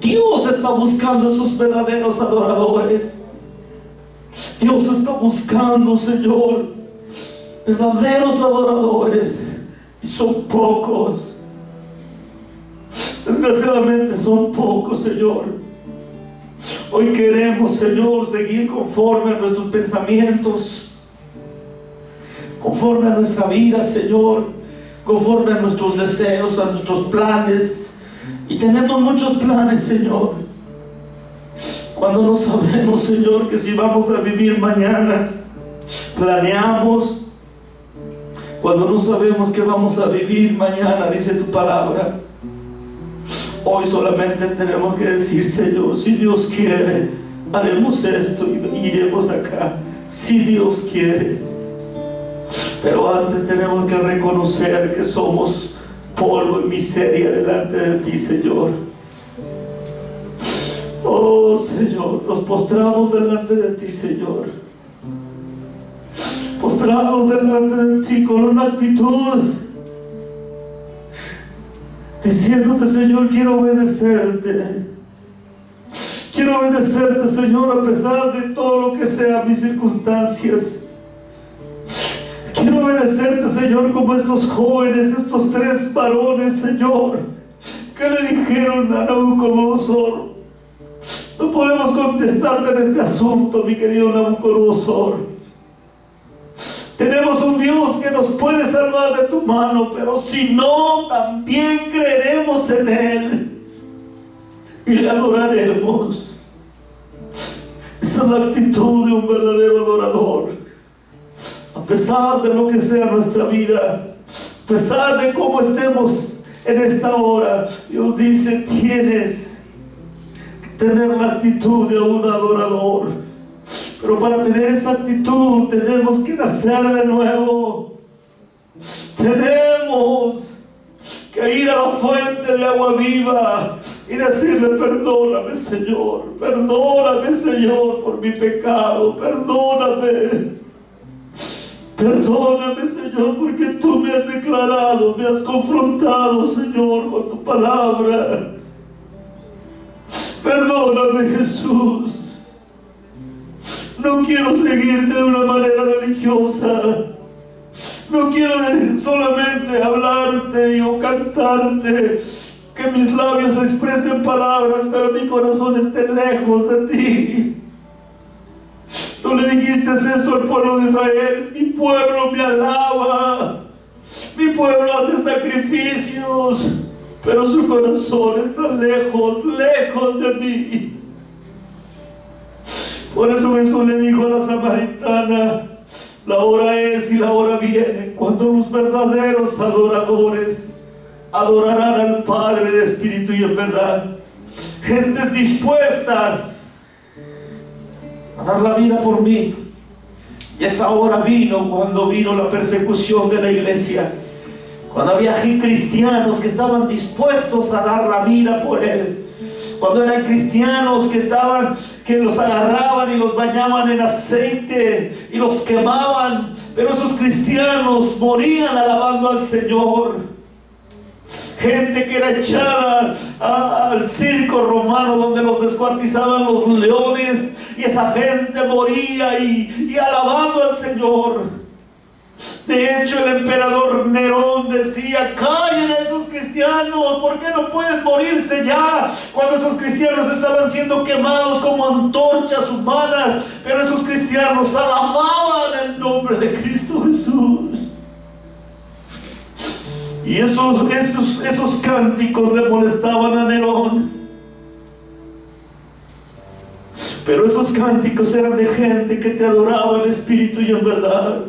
Dios está buscando esos verdaderos adoradores. Dios está buscando, Señor, verdaderos adoradores. Y son pocos. Desgraciadamente son pocos, Señor. Hoy queremos, Señor, seguir conforme a nuestros pensamientos, conforme a nuestra vida, Señor, conforme a nuestros deseos, a nuestros planes. Y tenemos muchos planes, Señor, cuando no sabemos, Señor, que si vamos a vivir mañana. Planeamos cuando no sabemos que vamos a vivir mañana, dice tu palabra. Hoy solamente tenemos que decir, Señor, si Dios quiere, haremos esto y iremos acá, si Dios quiere. Pero antes tenemos que reconocer que somos polvo y miseria delante de ti, Señor. Oh, Señor, nos postramos delante de ti, Señor. Postrados delante de ti con una actitud, diciéndote, Señor, quiero obedecerte. Quiero obedecerte, Señor, a pesar de todo lo que sean mis circunstancias. Quiero obedecerte, Señor, como estos jóvenes, estos 3 varones, Señor, que le dijeron a Nabucodonosor. No podemos contestarte en este asunto, mi querido Nabucodonosor. Tenemos un Dios que nos puede salvar de tu mano, pero si no, también creeremos en Él y le adoraremos. Esa es la actitud de un verdadero adorador. A pesar de lo que sea nuestra vida, a pesar de cómo estemos en esta hora, Dios dice, tienes que tener la actitud de un adorador. Pero para tener esa actitud tenemos que nacer de nuevo. Tenemos que ir a la fuente de agua viva y decirle, perdóname, Señor, por mi pecado, perdóname, Señor, porque tú me has declarado, me has confrontado, Señor, con tu palabra. Perdóname, Jesús. No quiero seguirte de una manera religiosa. No quiero solamente hablarte o cantarte, que mis labios expresen palabras, pero mi corazón esté lejos de ti. Tú le dijiste eso al pueblo de Israel: mi pueblo me alaba, mi pueblo hace sacrificios, pero su corazón está lejos de mí. Por eso Jesús le dijo a la samaritana: la hora es y la hora viene cuando los verdaderos adoradores adorarán al Padre en espíritu y en verdad. Gentes dispuestas a dar la vida por mí. Y esa hora vino cuando vino la persecución de la iglesia, cuando había cristianos que estaban dispuestos a dar la vida por Él, cuando eran cristianos que los agarraban y los bañaban en aceite y los quemaban, pero esos cristianos morían alabando al Señor. Gente que era echada al circo romano, donde los descuartizaban los leones, y esa gente moría y alabando al Señor. De hecho, el emperador Nerón decía: callen a esos cristianos, ¿por qué no pueden morirse ya? Cuando esos cristianos estaban siendo quemados como antorchas humanas, pero esos cristianos alababan el nombre de Cristo Jesús. Y esos cánticos le molestaban a Nerón. Pero esos cánticos eran de gente que te adoraba en espíritu y en verdad.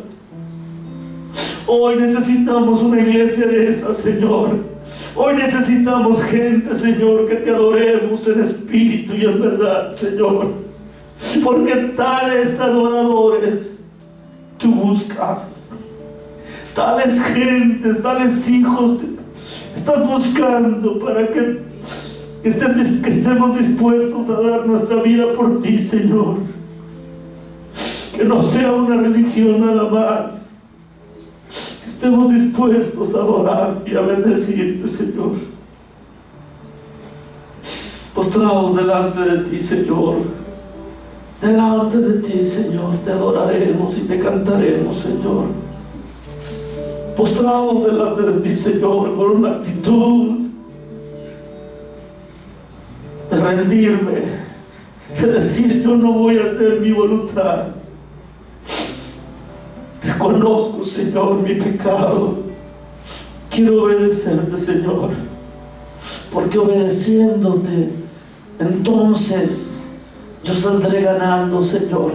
Hoy necesitamos una iglesia de esas, Señor. Hoy necesitamos gente, Señor, que te adoremos en espíritu y en verdad, Señor. Porque tales adoradores tú buscas. Tales gentes, tales hijos estás buscando para que estemos dispuestos a dar nuestra vida por ti, Señor. Que no sea una religión nada más. Estemos dispuestos a adorarte y a bendecirte, Señor. Postrados delante de ti, Señor. Delante de ti, Señor, te adoraremos y te cantaremos, Señor. Postrados delante de ti, Señor, con una actitud de rendirme de decir: yo no voy a hacer mi voluntad. Reconozco, Señor, mi pecado. Quiero obedecerte, Señor, porque obedeciéndote, entonces yo saldré ganando, Señor.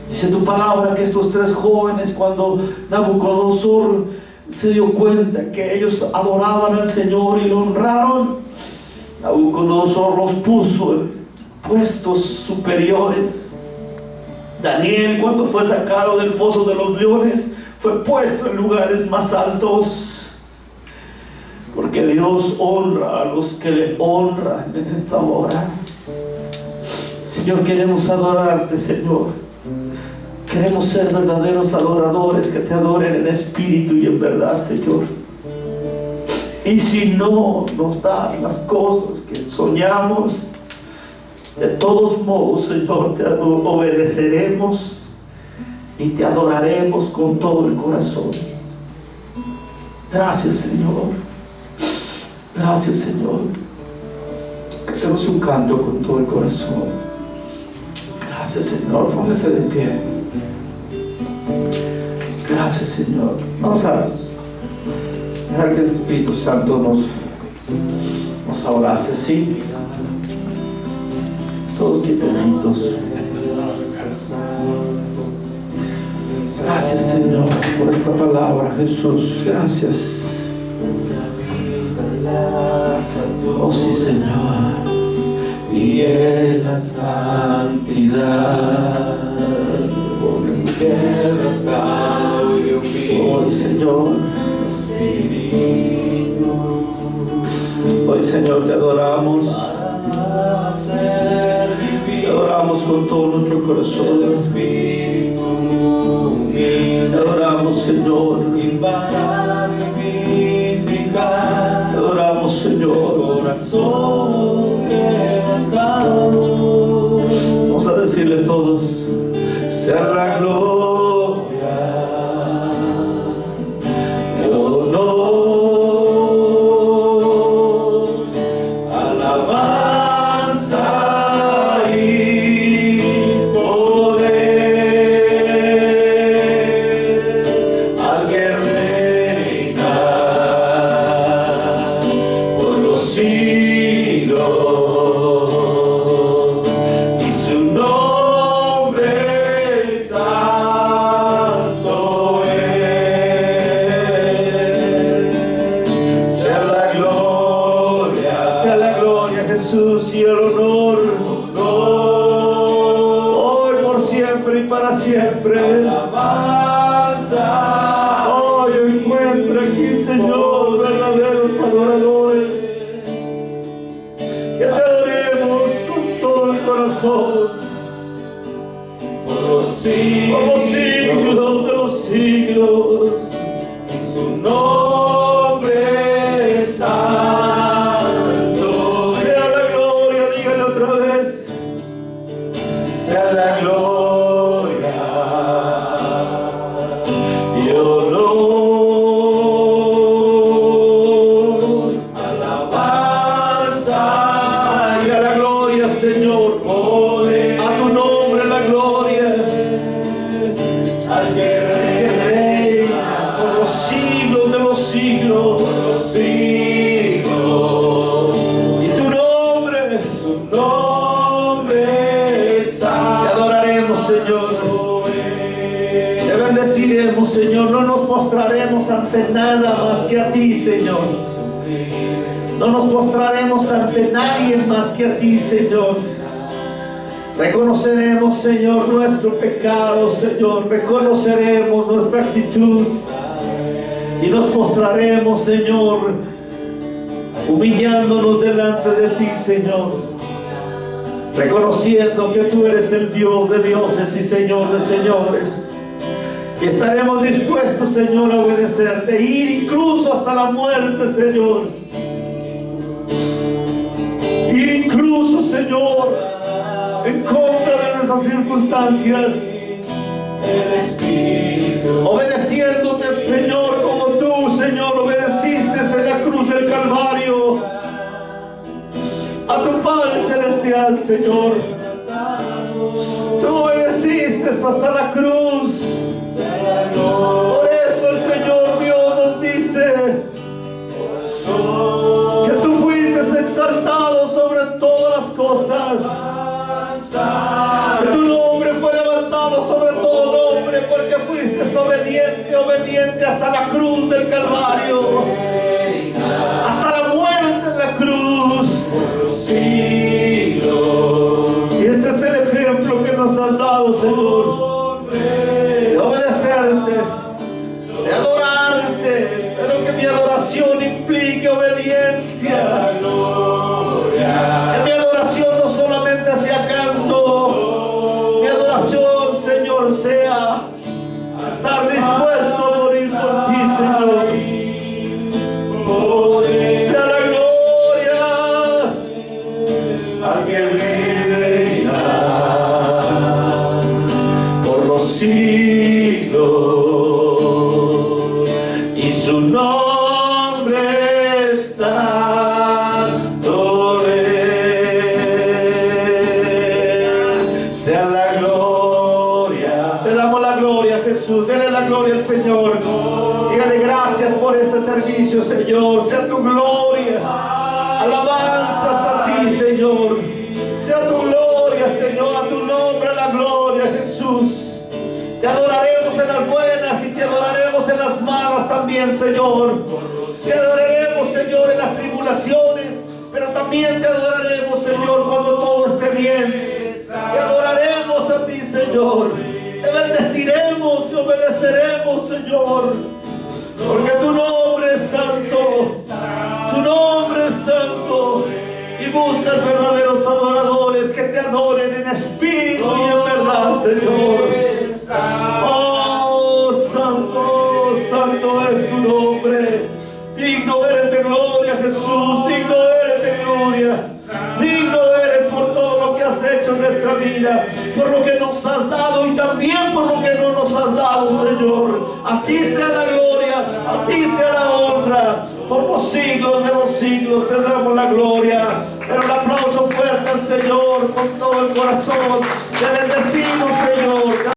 Dice tu palabra que estos 3 jóvenes, cuando Nabucodonosor se dio cuenta que ellos adoraban al Señor y lo honraron, Nabucodonosor los puso en puestos superiores. Daniel, cuando fue sacado del foso de los leones, fue puesto en lugares más altos. Porque Dios honra a los que le honran en esta hora. Señor, queremos adorarte, Señor. Queremos ser verdaderos adoradores que te adoren en espíritu y en verdad, Señor. Y si no nos dan las cosas que soñamos, de todos modos, Señor, te obedeceremos y te adoraremos con todo el corazón. Gracias, Señor. Gracias, Señor. Hacemos un canto con todo el corazón. Gracias, Señor. Póngase de pie. Gracias, Señor. Vamos a dejar que el Espíritu Santo nos abrace, ¿sí? Todos quietecitos. Gracias, Señor, por esta palabra, Jesús. Gracias. Oh sí, Señor. Y en la santidad, hoy, Señor, hoy, Señor, te adoramos. Te adoramos con todo nuestro corazón. Te adoramos, Señor. Te adoramos, Señor. Vamos a decirle todos: sea la gloria, el honor, alabanza y poder al que reina por los siglos, y su nombre santo es. Sea la gloria, Jesús, y el honor, hoy, por siempre y para siempre. Hoy encuentra aquí, Señor, verdaderos adoradores, que te adoremos con todo el corazón por los siglos de los siglos, y su nombre es santo. Sea la gloria, dígale otra vez: sea la gloria y honor, alabanza, sea la gloria, Señor, poder, a tu nombre la gloria, al que reina por los siglos de los siglos, y tu nombre es santo. Te adoraremos, Señor. Te bendeciremos, Señor. No nos postraremos ante nada más que a ti, Señor. No nos postraremos ante nadie más que a ti, Señor. Reconoceremos, Señor, nuestro pecado, Señor. Reconoceremos nuestra actitud y nos postraremos, Señor, humillándonos delante de ti, Señor, reconociendo que tú eres el Dios de dioses y Señor de señores. Y estaremos dispuestos, Señor, a obedecerte, ir incluso hasta la muerte, Señor. Ir incluso, Señor, en contra de nuestras circunstancias, obedeciéndote, Señor, como tú, Señor, obedeciste en la cruz del Calvario a tu Padre Celestial, Señor. Tú obedeciste hasta la cruz. Por eso el Señor Dios nos dice que tú fuiste exaltado sobre todas las cosas, que tu nombre fue levantado sobre todo nombre, porque fuiste obediente hasta la cruz del Calvario, hasta la muerte en la cruz. Y ese es el ejemplo que nos has dado, Señor, de obedecerte, de adorarte, pero que mi adoración implique obediencia. Que mi adoración no solamente sea canto, mi adoración, Señor, sea estar dispuesto a morir por ti, Señor. Sea la gloria a quien reina por los siglos, y su nombre santo es. Sea la gloria. Te damos la gloria, Jesús. Dele la gloria al Señor. Dígale gracias por este servicio, Señor. Sea tu gloria. Alabanzas a ti, Señor. Sea tu gloria, Señor. A tu nombre la gloria, Jesús. Te adoraremos en las buenas y te adoraremos en las malas también, Señor. Te adoraremos, Señor, en las tribulaciones, pero también te adoraremos, Señor, cuando todo esté bien. Te adoraremos a ti, Señor. Te bendeciremos y obedeceremos, Señor, porque tu nombre es santo. Tu nombre es santo. Y buscas verdaderos adoradores que te adoren en espíritu y en verdad, Señor. Oh, santo, santo es tu nombre. Digno eres de gloria, Jesús. Digno eres de gloria. Digno eres por todo lo que has hecho en nuestra vida, por lo que nos has dado y también por lo que no nos has dado, Señor. A ti sea la gloria, a ti sea la honra, por los siglos de los siglos te damos la gloria. Pero el aplauso fuerte al Señor con todo el corazón. Te bendecimos, Señor.